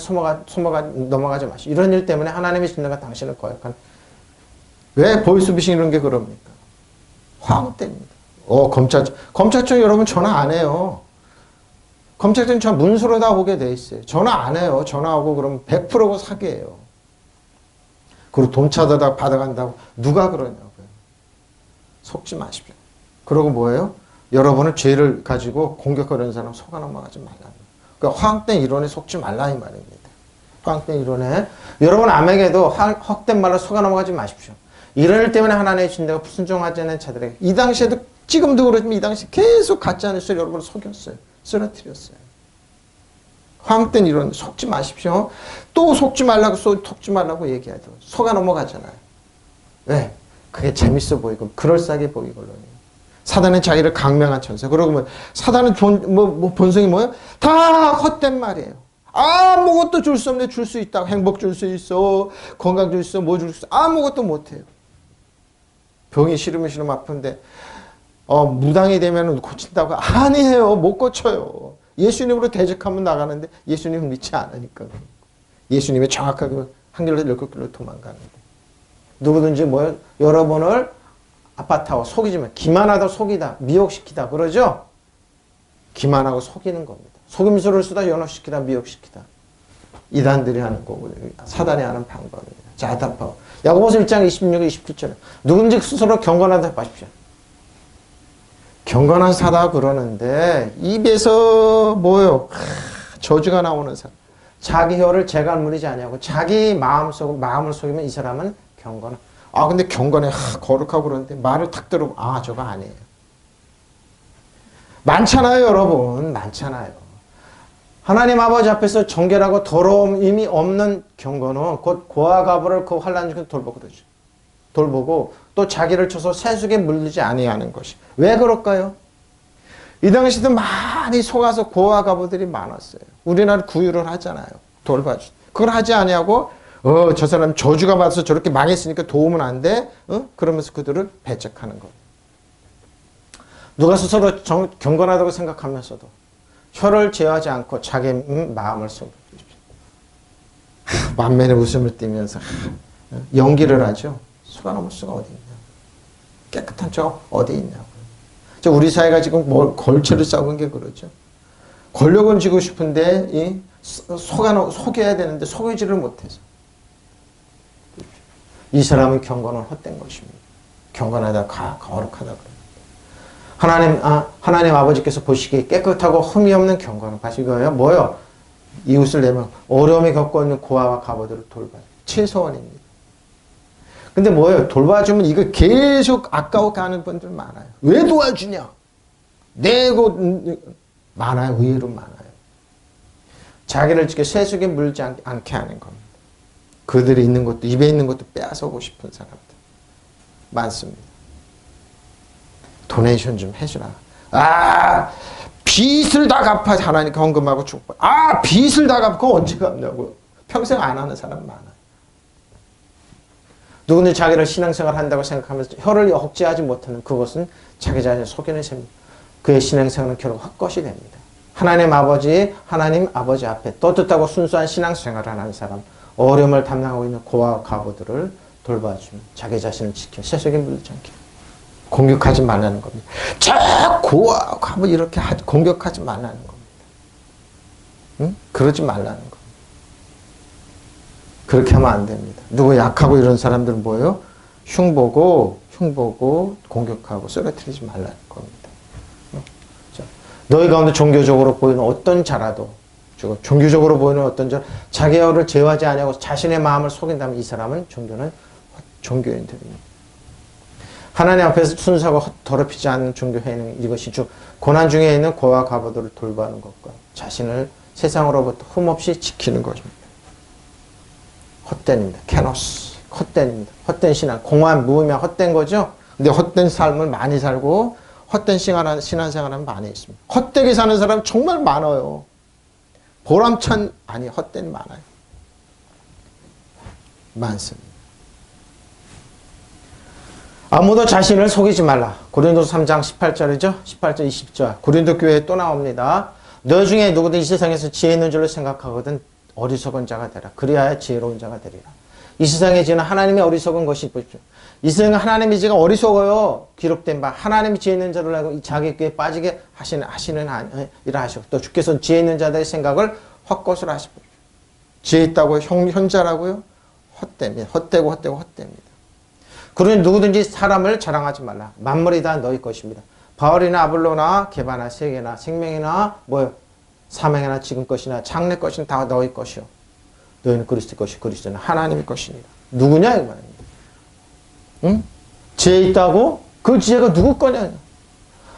[SPEAKER 1] 넘어가지 마시오. 이런 일 때문에 하나님의 진노가 당신을 거역한. 왜 보이스피싱 이런 게 그럽니까? 허황됩니다. 검찰청 여러분 전화 안 해요. 검찰청 전 문서로 다 오게 돼 있어요. 전화 안 해요. 전화하고 그러면 100%가 사기예요. 그리고 돈 받아간다고 누가 그러냐고요. 속지 마십시오. 그러고 뭐예요? 여러분은 죄를 가지고 공격하려는 사람 속아 넘어가지 말라는 거예요. 그러니까 허황된 이론에 속지 말라 이 말입니다. 허황된 이론에 여러분 암에게도 헛된 말로 속아 넘어가지 마십시오. 이런 일 때문에 하나님의 진노가 순종하지 않는 자들에게 이 당시에도 지금도 그렇지만 이 당시 계속 가짜 뉴스를 여러분을 속였어요. 쓰러뜨렸어요. 허황된 이론 속지 마십시오. 또 속지 말라고 얘기하죠. 속아 넘어가잖아요. 왜? 그게 재밌어 보이고 그럴싸하게 보이거든요. 사단은 자기를 강명한 천사. 그러고 뭐 사단은 본성이 뭐예요? 다 헛된 말이에요. 아무것도 줄 수 없는데 줄 수 있다. 행복 줄 수 있어. 건강 줄 수 있어. 뭐 줄 수 있어. 아무것도 못해요. 병이 싫으면 아픈데 무당이 되면 고친다고 아니에요. 못 고쳐요. 예수님으로 대적하면 나가는데 예수님을 믿지 않으니까. 예수님의 정확하게 한길로 7길로 도망가는데. 누구든지 여러분을 아파트하고 속이지만 기만하다 속이다 미혹시키다 그러죠? 기만하고 속이는 겁니다. 속임수를 쓰다 연호시키다 미혹시키다. 이단들이 하는 거고 사단이 하는 방법입니다. 자다파. 야고보서 1장 26, 27절에 누군지 스스로 경건하다 하십시오. 경건한 사다 그러는데 입에서 뭐요? 저주가 나오는 사람. 자기 혀를 재갈 무리지 아니하고 자기 마음을 속이면 이 사람은 경건한. 근데 경건해. 거룩하고 그러는데 말을 탁 들어보면 저거 아니에요. 많잖아요, 여러분. 많잖아요. 하나님 아버지 앞에서 정결하고 더러움이 없는 경건은 곧 고아 가부를 그 환난 중에 돌보고 그러죠. 돌보고 또 자기를 쳐서 세속에 물리지 아니하는 것이. 왜 그럴까요? 이 당시도 많이 속아서 고아 가부들이 많았어요. 우리나라 구유를 하잖아요. 돌봐주. 그걸 하지 아니하고 저 사람 저주가 받아서 저렇게 망했으니까 도우면 안 돼. 그러면서 그들을 배척하는 거예요. 누가 스스로 경건하다고 생각하면서도 혀를 제어하지 않고 자기 마음을 속여주십시오. 만면에 웃음을 띠면서 연기를 하죠. 속아 넘을 수가 어디 있냐. 깨끗한 척 어디 있냐고. 우리 사회가 지금 걸체를 싸우는 게 그러죠. 권력은 쥐고 싶은데 속여야 되는데 속이지를 못해서. 이 사람은 경건은 헛된 것입니다. 경건하다 거룩하다 그래요. 하나님 아버지께서 보시기에 깨끗하고 흠이 없는 경건을 가지고요. 뭐요? 이웃을 내면 어려움이 겪고 있는 고아와 가부들을 돌봐요. 최소원입니다. 근데 뭐예요? 돌봐주면 이거 계속 아까워 가는 분들 많아요. 왜 도와주냐? 많아요. 의외로 많아요. 자기를 지켜 세속에 물지 않게 하는 겁니다. 그들이 있는 것도, 입에 있는 것도 빼앗아오고 싶은 사람들 많습니다. 도네이션 좀 해주라. 빚을 다 갚아. 하나님께 헌금하고 축복. 빚을 다 갚고 언제 갚냐고. 평생 안 하는 사람 많아요. 누구는 자기를 신앙생활 한다고 생각하면서 혀를 억제하지 못하는 그것은 자기 자신을 속이는 셈입니다. 그의 신앙생활은 결국 헛것이 됩니다. 하나님 아버지 앞에 떳떳하고 순수한 신앙생활을 하는 사람, 어려움을 담당하고 있는 고아와 과부들을 돌봐주면 자기 자신을 지켜 세속에 물리지 않게 공격하지 말라는 겁니다. 저 고아와 과부 이렇게 공격하지 말라는 겁니다. 응? 그러지 말라는 겁니다. 그렇게 하면 안 됩니다. 누구 약하고 이런 사람들은 뭐예요? 흉보고 공격하고 쓰러뜨리지 말라는 겁니다. 자, 너희 가운데 종교적으로 보이는 어떤 자라도, 종교적으로 보이는 어떤 자, 자기 어를 제어하지 아니하고 자신의 마음을 속인다면 이 사람은 종교인들입니다. 하나님 앞에서 순수하고 더럽히지 않는 종교 행위, 이것이 즉 고난 중에 있는 고아와 과부들을 돌보는 것과 자신을 세상으로부터 흠없이 지키는 것입니다. 헛된입니다. 케노스. 헛된입니다. 헛된 신앙. 공허한 무의미한 헛된 거죠. 근데 헛된 삶을 많이 살고 헛된 신앙생활은 많이 있습니다. 헛되게 사는 사람 정말 많아요. 보람찬 헛된 많아요. 많습니다. 아무도 자신을 속이지 말라. 고린도서 3장 18절이죠. 18절 20절. 고린도 교회에 또 나옵니다. 너 중에 누구든 이 세상에서 지혜 있는 줄로 생각하거든 어리석은 자가 되라. 그리하여 지혜로운 자가 되리라. 이 세상의 지혜는 하나님의 어리석은 것이 보십시오. 이 세상은 하나님의 지혜가 어리석어요. 기록된 바 하나님이 지혜 있는 자를 알고 자기 꾀에 빠지게 하시는 일을 하시고 또 주께서는 지혜 있는 자들의 생각을 헛것을 하시고 지혜 있다고 현자라고요? 헛됩니다. 헛됩니다. 그러니 누구든지 사람을 자랑하지 말라. 만물이 다 너희 것입니다. 바울이나 아볼로나 게바나 세계나 생명이나 사명이나 지금 것이나 장래 것이나 다 너희 것이요. 너희는 그리스도의 것이 그리스도는 하나님의 것이니라. 누구냐 이 말입니다. 응? 지혜 있다고? 그 지혜가 누구 거냐?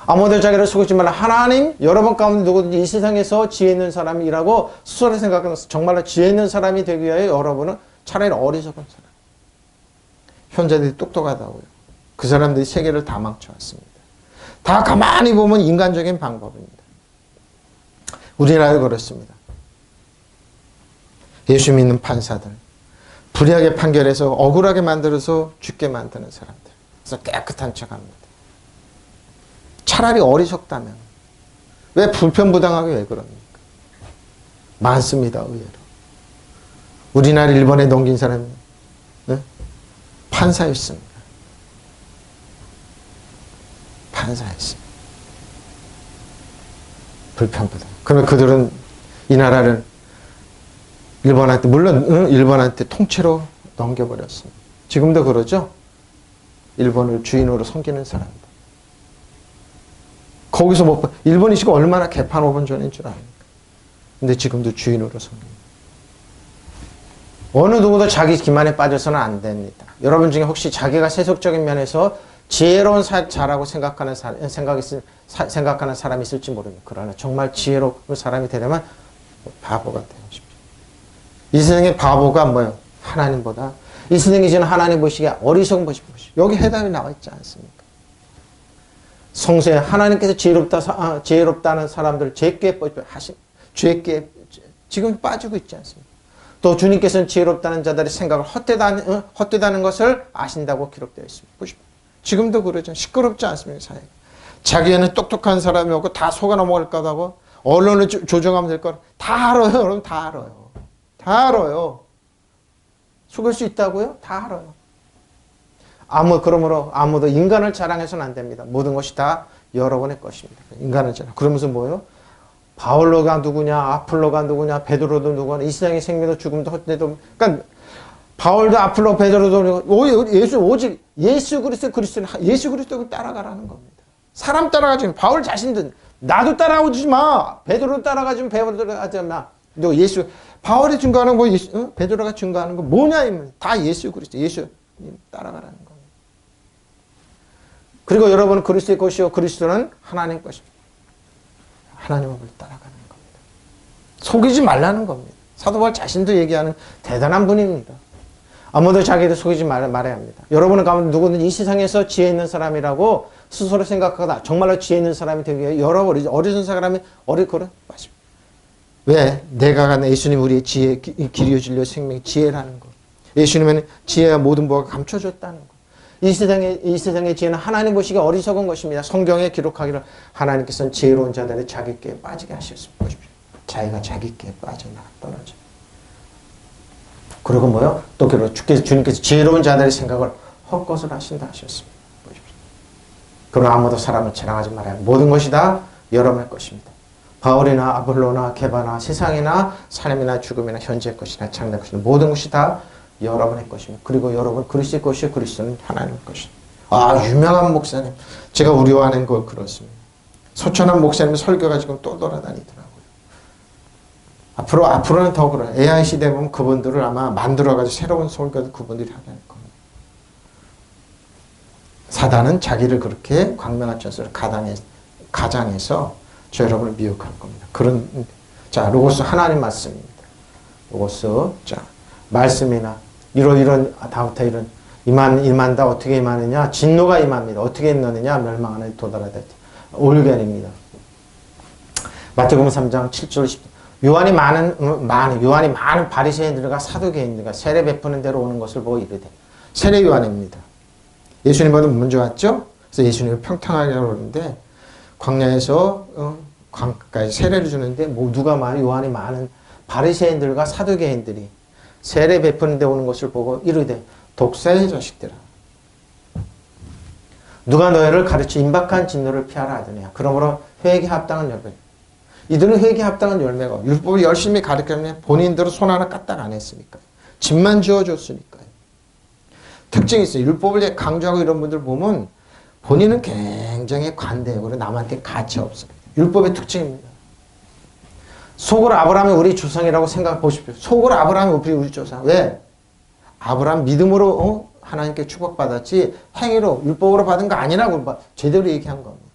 [SPEAKER 1] 아무도 자기를 속이지 말라. 하나님 여러분 가운데 누구든지 이 세상에서 지혜 있는 사람이라고 스스로 생각하면서 정말로 지혜 있는 사람이 되기 위하여 여러분은 차라리 어리석은 사람. 현자들이 똑똑하다고요. 그 사람들이 세계를 다 망쳐왔습니다. 다 가만히 보면 인간적인 방법입니다. 우리나라도 그렇습니다. 예수 믿는 판사들, 불의하게 판결해서 억울하게 만들어서 죽게 만드는 사람들. 그래서 깨끗한 척합니다. 차라리 어리석다면 왜 불편부당하게 왜 그럽니까? 많습니다. 의외로. 우리나라 일본에 넘긴 사람이 판사였습니다. 판사였습니다. 불편부당. 그러면 그들은 이 나라를 일본한테 물론 일본한테 통째로 넘겨버렸습니다. 지금도 그러죠. 일본을 주인으로 섬기는 사람들. 거기서 일본이 지금 얼마나 개판 5분 전인 줄 아닙니까? 근데 지금도 주인으로 섬깁니다. 어느 누구도 자기 기만에 빠져서는 안 됩니다. 여러분 중에 혹시 자기가 세속적인 면에서 지혜로운 자라고 생각하는 사람이 있을지 모릅니다. 그러나 정말 지혜로운 사람이 되려면 바보가 되고 싶죠. 이 세상의 바보가 뭐예요? 하나님보다. 이 세상에 지는 하나님 보시기에 어리석은 것이 여기 해답이 나와 있지 않습니까? 성서에 하나님께서 지혜롭다는 사람들 죄께 지금 빠지고 있지 않습니까? 또 주님께서는 지혜롭다는 자들의 생각을 헛되다는 것을 아신다고 기록되어 있습니다. 보십시오. 지금도 그러죠. 시끄럽지 않습니까? 사회가. 자기에는 똑똑한 사람이 없고 다 속아 넘어갈 거다고 언론을 조정하면 될 거라. 다 알아요. 여러분 다 알아요. 다 알아요. 속일 수 있다고요? 다 알아요. 그러므로 아무도 인간을 자랑해서는 안 됩니다. 모든 것이 다 여러분의 것입니다. 인간을 자랑. 그러면서 뭐예요? 바울로가 누구냐, 아폴로가 누구냐, 베드로도 누구냐, 이 세상의 생명도 죽음도 헛되도, 그러니까 바울도 아폴로, 베드로도 오직 예수 그리스도를 따라가라는 겁니다. 사람 따라가지 바울 자신도 나도 따라오지 마. 베드로 따라가지 마. 너 바울이 증거하는 거, 베드로가 증거하는 거 뭐냐? 다 예수 그리스도, 예수 따라가라는 겁니다. 그리고 여러분은 그리스도의 것이요, 그리스도는 하나님 것입니다. 하나님 앞을 따라가는 겁니다. 속이지 말라는 겁니다. 사도 바울 자신도 얘기하는 대단한 분입니다. 아무도 자기를 속이지 말아야 합니다. 여러분은 가운데 누구든 이 세상에서 지혜 있는 사람이라고 스스로 생각하다 정말로 지혜 있는 사람이 되기 위해 여러 어리석은 사람이 어리거든 마십니다. 왜? 내가 간 예수님 우리의 지혜, 길이요 진리요 생명의 지혜라는 거. 예수님은 지혜와 모든 보가 감춰졌다는 거. 이 세상의 지혜는 하나님 보시기에 어리석은 것입니다. 성경에 기록하기를 하나님께서는 지혜로운 자들의 자기께 빠지게 하셨습니다. 보십시오. 자기가 자기께 빠져나 떨어져. 그리고 뭐요? 또 주님께서 지혜로운 자들의 생각을 헛것을 하신다 하셨습니다. 보십시오. 그러나 아무도 사람을 자랑하지 말아야 합니다. 모든 것이 다 여러분의 것입니다. 바울이나 아볼로나 게바나 세상이나 삶이나 죽음이나 현재의 것이나 장래의 것이나 모든 것이 다 여러분의 것입니다. 그리고 여러분 그리스도의 것이요 그리스도는 하나님의 것입니다. 아, 유명한 목사님. 제가 우려하는 거 그렇습니다. 소천한 목사님 설교가 지금 또 돌아다니더라고요. 앞으로는 더 그래요. AI 시대 보면 그분들을 아마 만들어가지고 새로운 설교도 그분들이 하게 할 겁니다. 사단은 자기를 그렇게 광명한 전설을 가장해서 저 여러분을 미혹할 겁니다. 자, 로고스 하나님 말씀입니다. 로고스, 자, 말씀이나, 다음부터 임한다. 어떻게 임하느냐? 진노가 임합니다. 어떻게 임하느냐? 멸망하는 도달하다. 올견입니다. 마태복음 3장 7절 10절. 요한이 많은 바리새인들과 사두개인들과 세례 베푸는 대로 오는 것을 보고 이르되. 세례 요한입니다. 예수님보다 먼저 왔죠? 그래서 예수님을 평탄하게 하는데 광야에서 강가에 세례를 주는데 누가 말해? 요한이 많은 바리새인들과 사두개인들이 세례 베푸는 데 오는 것을 보고 이르되 독사의 자식들아 누가 너희를 가르쳐 임박한 진노를 피하라 하더냐. 그러므로 회개에 합당한 열매. 이들은 회개에 합당한 열매가 율법을 열심히 가르쳤는데 본인들은 손 하나 까딱 안 했으니까요. 집만 지어줬으니까요. 특징이 있어요. 율법을 강조하고 이런 분들 보면 본인은 굉장히 관대하고 남한테 가치 없어요. 율법의 특징입니다. 속으로 아브라함이 우리 조상이라고 생각해 보십시오. 속으로 아브라함이 우리 조상. 왜? 아브라함 믿음으로 하나님께 축복받았지 행위로 율법으로 받은 거 아니라고 제대로 얘기한 겁니다.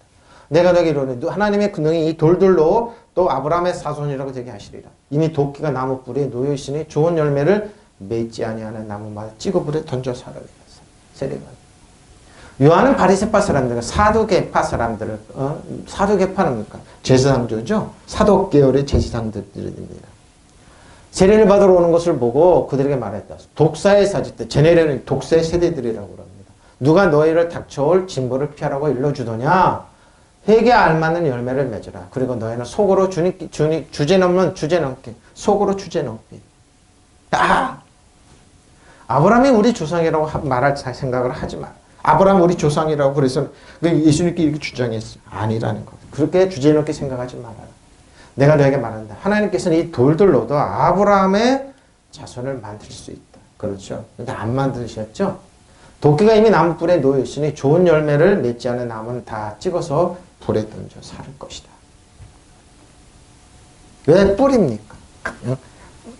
[SPEAKER 1] 내가 너에게 이르노니 하나님의 근능이 이 돌들로 또 아브라함의 사손이라고 되게 하시리라. 이미 도끼가 나무 뿌리에 놓여 있으니 좋은 열매를 맺지 아니하는 나무마다 찍어 불에 던져 살아야 세례가. 요한은 바리새파 사람들, 사두개파 사람들을 사두개파는 뭡니까? 제사장조죠. 사독 계열의 제사장들입니다. 세례를 받으러 오는 것을 보고 그들에게 말했다. 독사의 사직들, 제네레는 독사의 세대들이라고 합니다. 누가 너희를 닥쳐올 진보를 피하라고 일러주더냐? 회개에 알맞는 열매를 맺으라. 그리고 너희는 속으로 주제넘게 속으로 주제넘기. 아브라함이 우리 조상이라고 말할 생각을 하지 마. 아브라함 우리 조상이라고 그래서 예수님께 이렇게 주장했어요. 아니라는 거예요. 그렇게 주제넘게 생각하지 말아라. 내가 너에게 말한다. 하나님께서는 이 돌들로도 아브라함의 자손을 만들 수 있다. 그렇죠. 근데 안 만드셨죠? 도끼가 이미 나무불에 놓여 있으니 좋은 열매를 맺지 않은 나무는 다 찍어서 불에 던져 살 것이다. 왜 뿌립니까?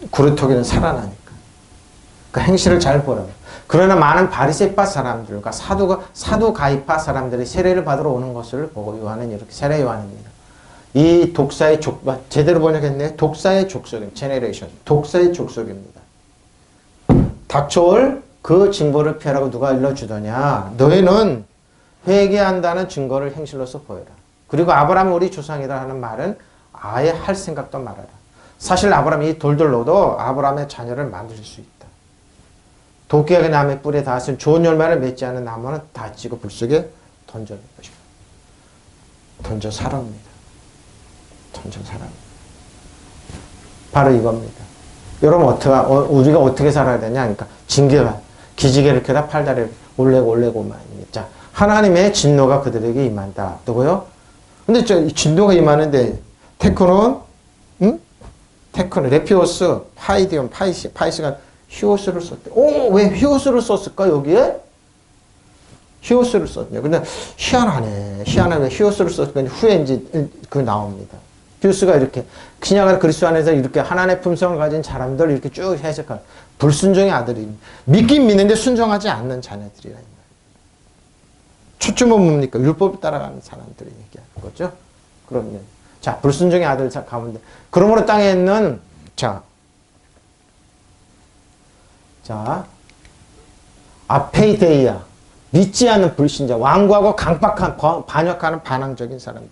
[SPEAKER 1] 구루터기는 살아나니까. 그 행실을 잘 보라고. 그러나 많은 바리새파 사람들과 사두가이파 사람들이 세례를 받으러 오는 것을 보고 요한은 이렇게 세례 요한입니다. 이 독사의 제대로 번역했네. 독사의 족속입니다. 제네레이션. 독사의 족속입니다. 닥쳐올 그 징벌을 피하라고 누가 일러주더냐. 너희는 회개한다는 증거를 행실로서 보여라. 그리고 아브라함은 우리 조상이라 하는 말은 아예 할 생각도 말아라. 사실 아브라함이 이 돌들로도 아브라함의 자녀를 만들 수 있다. 도끼가 그 나무의 뿔에 닿았으면 좋은 열매를 맺지 않은 나무는 다 찌고 불 속에 던져놓은 것입니다. 던져 살아옵니다. 던져 살아옵니다. 바로 이겁니다. 여러분 우리가 어떻게 살아야 되냐? 그러니까 징계가 기지개를 켜다 팔다리를 올래고만입니다. 자, 하나님의 진노가 그들에게 임한다. 누구요? 근데 진노가 임하는데 테크논, 레피오스, 파이디온, 파이스가 히오스를 썼대. 왜 히오스를 썼을까, 여기에? 히오스를 썼냐. 근데 희한하네. 왜 히오스를 썼을까? 후에 이제 나옵니다. 히오스가 이렇게, 신약의 그리스도 안에서 이렇게 하나님의 품성을 가진 사람들 이렇게 쭉 해석할. 불순종의 아들이. 믿긴 믿는데 순종하지 않는 자녀들이라. 초점은 뭡니까? 율법을 따라가는 사람들을 얘기하는 거죠. 그러면. 자, 불순종의 아들 가운데. 그러므로 땅에 있는, 자, 아페이데이아. 믿지 않는 불신자. 완고하고 강박한, 반역하는 반항적인 사람들.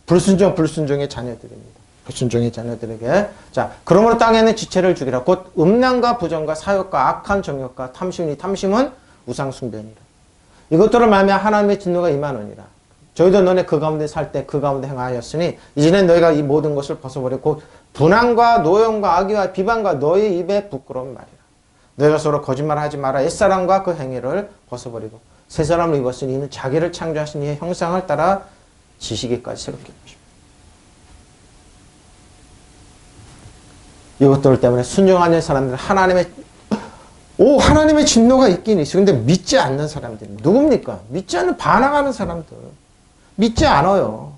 [SPEAKER 1] 불순종의 자녀들입니다. 불순종의 자녀들에게. 자, 그러므로 땅에 있는 지체를 죽이라. 곧 음란과 부정과 사욕과 악한 정욕과 탐심이 탐심은 우상숭배니라. 이것들을 말미암아 하나님의 진노가 임하느니라. 저희도 너네 그 가운데 살 때 그 가운데 행하였으니 이제는 너희가 이 모든 것을 벗어버리고 곧 분한과 노염과 악의와 비방과 너희 입에 부끄러운 말이라. 너희가 서로 거짓말하지 마라. 옛사람과 그 행위를 벗어버리고 새 사람을 입었으니 이는 자기를 창조하신 이의 형상을 따라 지시기까지 새롭게 하십니다. 이것들 때문에 순종하는 사람들은 하나님의 진노가 있긴 있어요. 근데 믿지 않는 사람들. 누굽니까? 믿지 않는 반항하는 사람들. 믿지 않아요.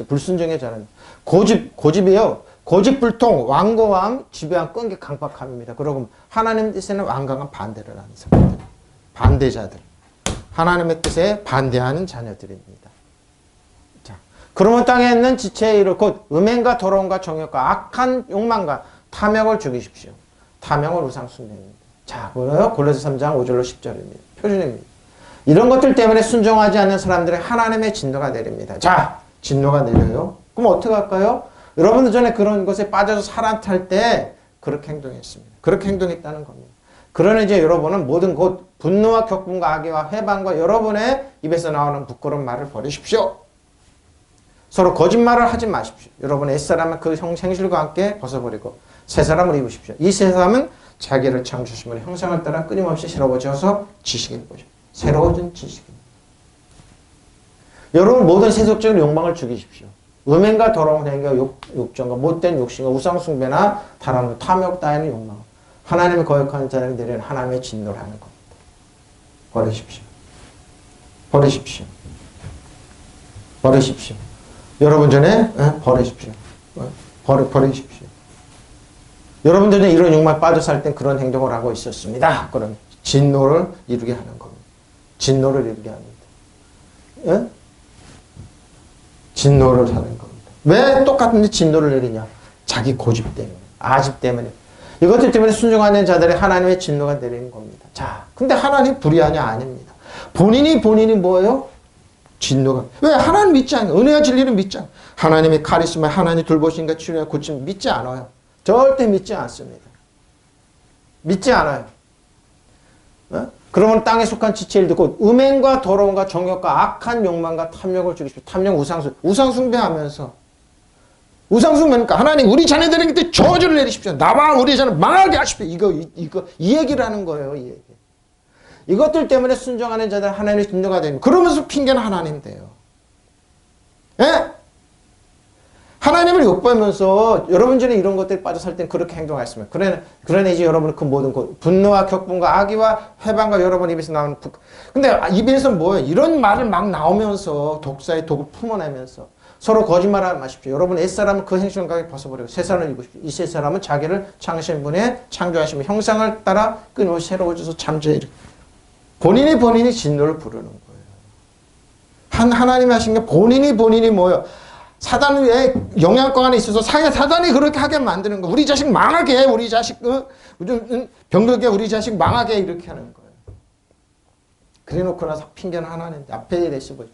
[SPEAKER 1] 불순종의 자는. 고집이요. 고집불통, 완고함, 지배함, 끈기, 강박함입니다. 그리고 하나님 뜻에는 완강한 반대를 하는 사람들. 반대자들. 하나님의 뜻에 반대하는 자녀들입니다. 자, 그러면 땅에 있는 지체의 일을 곧 음행과 더러움과 정욕과 악한 욕망과 탐욕을 죽이십시오. 탐욕을 우상숭배입니다. 자, 뭐예요? 골로새 3장 5절로 10절입니다. 표준입니다. 이런 것들 때문에 순종하지 않는 사람들의 하나님의 진노가 내립니다. 자, 진노가 내려요. 그럼 어떻게 할까요? 여러분들 전에 그런 것에 빠져서 살아탈 때 그렇게 행동했습니다. 그렇게 행동했다는 겁니다. 그러나 이제 여러분은 모든 곧 분노와 격분과 악의와 회방과 여러분의 입에서 나오는 부끄러운 말을 버리십시오. 서로 거짓말을 하지 마십시오. 여러분의 옛사람은 그 행실과 함께 벗어버리고 새 사람을 입으십시오. 이 새 사람은 자기를 창조하신 형상을 따라 끊임없이 새로워져서 지식인 거죠. 새로워진 지식인. 여러분 모든 세속적인 욕망을 죽이십시오. 음행과 더러운 행위와 욕정과 못된 욕심과 우상숭배나 다른 탐욕 따위는 욕망. 하나님의 거역하는 자에게 내리는 하나님의 진노를 하는 겁니다. 버리십시오. 여러분 전에 버리십시오. 버리십시오. 여러분 전에 이런 욕망에 빠져 살 땐 그런 행동을 하고 있었습니다. 그럼 진노를 이루게 하는 겁니다. 진노를 이루게 합니다. 예? 진노를 하는 겁니다. 왜 똑같은데 진노를 내리냐? 자기 고집 때문에, 아집 때문에. 이것들 때문에 순종하는 자들의 하나님의 진노가 내리는 겁니다. 자, 근데 하나님 불의하냐? 아닙니다. 본인이 뭐예요? 진노가. 왜? 하나님 믿지 않아요. 은혜와 진리는 믿지 않아요. 하나님의 카리스마, 하나님 돌보신가 치료와 고침 믿지 않아요. 절대 믿지 않습니다. 믿지 않아요. 어? 그러면 땅에 속한 지체를 듣고 음행과 더러움과 정욕과 악한 욕망과 탐욕을 죽이십시오. 탐욕 우상숭배하면서 우상숭배니까 하나님 우리 자녀들에게 저주를 내리십시오. 나와 우리 자녀 망하게 하십시오. 이 얘기를 하는 거예요. 이 얘기. 이것들 때문에 순종하는 자들 하나님의 진노가 됩니다. 그러면서 핑계는 하나님 돼요. 예? 하나님을 욕보면서 여러분 전에 이런 것들에 빠져 살 땐 그렇게 행동하셨으면 그러나 이제 여러분은 그 모든 것 분노와 격분과 악의와 회방과 여러분 입에서 나오는 근데 입에서 뭐예요? 이런 말을 막 나오면서 독사의 독을 품어내면서 서로 거짓말하지 마십시오. 여러분 옛사람은 그 행실을 벗어버리고 새 사람을 입으십시오. 이 새 사람은 자기를 창조하신 분의 창조하신 형상을 따라 끊임없이 새로워져서 잠재해 본인이 진노를 부르는 거예요. 하나님이 하신 게 본인이 뭐예요? 사단의 영향권 안에 있어서 사단이 그렇게 하게 만드는 거. 우리 자식 망하게 해. 우리 자식 병들게 우리 자식 망하게 해. 이렇게 하는 거예요. 그래 놓고 나서 핑계는 하나님 앞에 대시고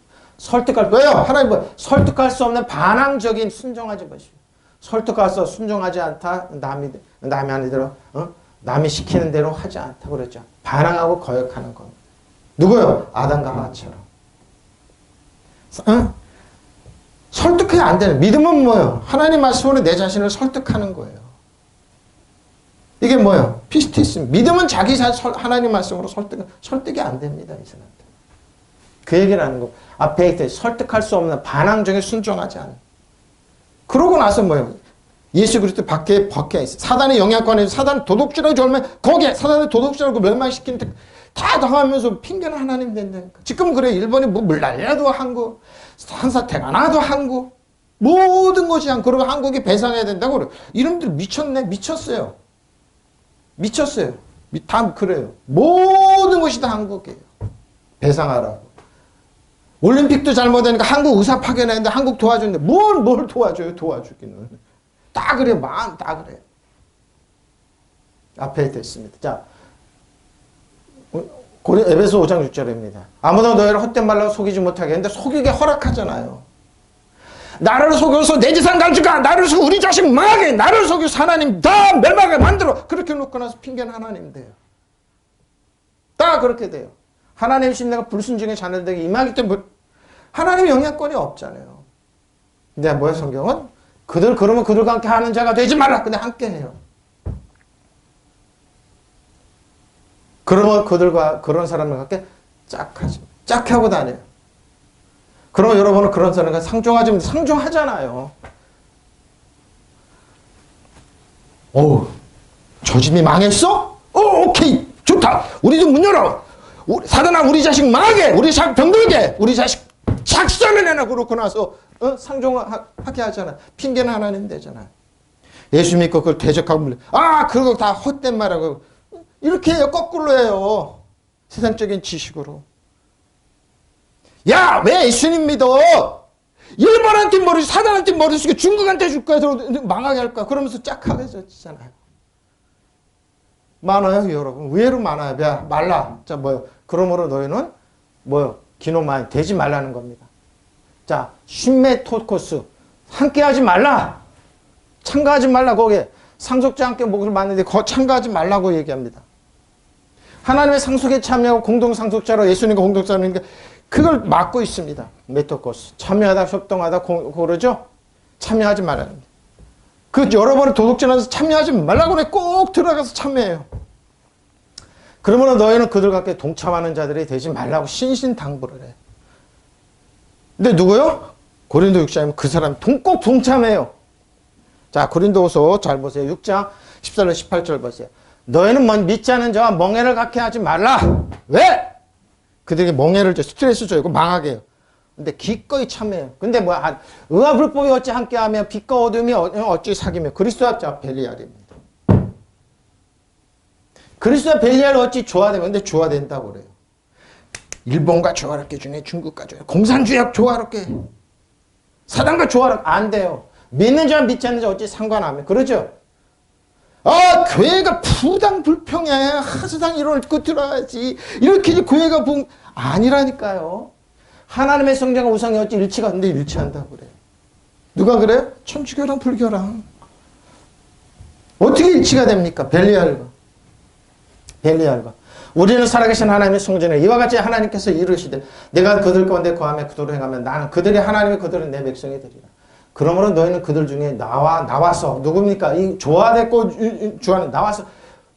[SPEAKER 1] 왜요? 하나님 설득할 수 없는 반항적인 순종하지 마시오. 순종하지 않다. 남이 아니더라. 남이 시키는 대로 하지 않다 그랬죠. 반항하고 거역하는 겁니다. 누구요? 아담과 하와처럼. 설득해야 안 되는. 믿음은 뭐예요? 하나님 말씀으로 내 자신을 설득하는 거예요. 이게 뭐예요? 피스티스. 믿음은 자기 하나님 말씀으로 설득이 안 됩니다. 이 사람들. 그 얘기를 하는 거. 앞에 있듯 설득할 수 없는 반항적인 순종하지 않는. 그러고 나서 뭐예요? 예수 그리스도 밖에 있어요. 사단의 영향권에 사단 도둑질하고 졸면 거기에 사단을 도둑질하고 멸망시키는데 다 당하면서 핑계는 하나님 된다니까. 지금 그래. 일본이 물난리라도 한국, 산사태가 나도 한국, 모든 것이 그리고 한국이 배상해야 된다고 그래. 이놈들 미쳤어요. 다 그래요. 모든 것이 다 한국이에요. 배상하라고. 올림픽도 잘못하니까 한국 의사 파견했는데 한국 도와주는데 뭘 도와줘요? 도와주기는. 딱 그래요. 마음 딱 그래요. 앞에 됐습니다. 자, 에베소 5장 6절입니다. 아무도 너희를 헛된 말로 속이지 못하게 했는데 속이게 허락하잖아요. 나를 속여서 내 재산 가져가, 나를 속여 우리 자식 망하게, 나를 속여서 하나님 다 멸망하게 만들어. 그렇게 놓고 나서 핑계는 하나님 돼요. 다 그렇게 돼요. 하나님의 심내가 불순종의 자녀들에게 임하기 때문에 하나님의 영향권이 없잖아요. 근데 뭐야 성경은? 그러면 그들과 함께 하는 자가 되지 말라. 근데 함께 해요. 그러면 그런 사람과 함께 짝하지. 짝하고 다녀요. 그러면 여러분은 그런 사람과 상종하잖아요. 저 집이 망했어? 오케이. 좋다. 우리도 문 열어. 사단아, 우리 자식 망하게, 우리 자식 병들게, 우리 자식 작살을 내나. 그러고 나서 상종하게 하잖아. 핑계는 하나님 되잖아. 예수 믿고 그걸 대적하고 물려. 그거 다 헛된 말하고. 이렇게 해요. 거꾸로 해요. 세상적인 지식으로. 야, 왜 예수님 믿어? 일본한테 머리, 사단한테 머리 숙여 중국한테 줄 거야. 망하게 할 거야. 그러면서 짝하게 졌잖아요. 많아요, 여러분. 의외로 많아요. 야, 말라. 자, 그러므로 너희는 기노마이 되지 말라는 겁니다. 자, 쉰메토코스. 함께 하지 말라. 참가하지 말라. 거기에 상속자 함께 목을 맞는데 참가하지 말라고 얘기합니다. 하나님의 상속에 참여하고 공동상속자로 예수님과 공동상속자니까 그걸 막고 있습니다. 메토코스. 참여하다, 협동하다, 그러죠? 참여하지 말라는 겁니다. 여러 번의 도둑질하면서 참여하지 말라고 그래. 꼭 들어가서 참여해요. 그러면 너희는 그들과 함께 동참하는 자들이 되지 말라고 신신당부를 해. 근데 누구요? 고린도 6장이면 그 사람이 꼭 동참해요. 자, 고린도후서 잘 보세요. 6장 14절 18절 보세요. 너희는 믿지 않은 자와 멍해를 갖게 하지 말라. 왜? 그들에게 멍해를 줘, 스트레스 줘요. 망하게 해요. 근데 기꺼이 참여해요. 근데 의와 불법이 어찌 함께하며 빛과 어둠이 어찌 사귀며 그리스도와 벨리알입니다. 그리스도와 벨리알이 어찌 조화되면 근데 조화된다고 그래요. 일본과 조화롭게 주네, 중국과 조화롭게, 공산주의와 조화롭게, 사단과 조화롭게 안 돼요. 믿는 자와 믿지 않는 자 어찌 상관하며 그러죠? 교회가 부당불평해. 세상 이런 거 들어야지. 이렇게 교회가 아니라니까요. 하나님의 성장과 우상이 어찌 일치가 없는데 일치한다고 그래요. 누가 그래요? 천주교랑 불교랑. 어떻게 일치가 됩니까? 벨리알과. 우리는 살아계신 하나님의 성전에 이와 같이 하나님께서 이르시되 내가 그들 가운데 거하며 그들을 행하면 나는 그들이 하나님의 그들은 내 백성이 되리라. 그러므로 너희는 그들 중에 나와서 누굽니까? 이 조화됐고 주하는 나와서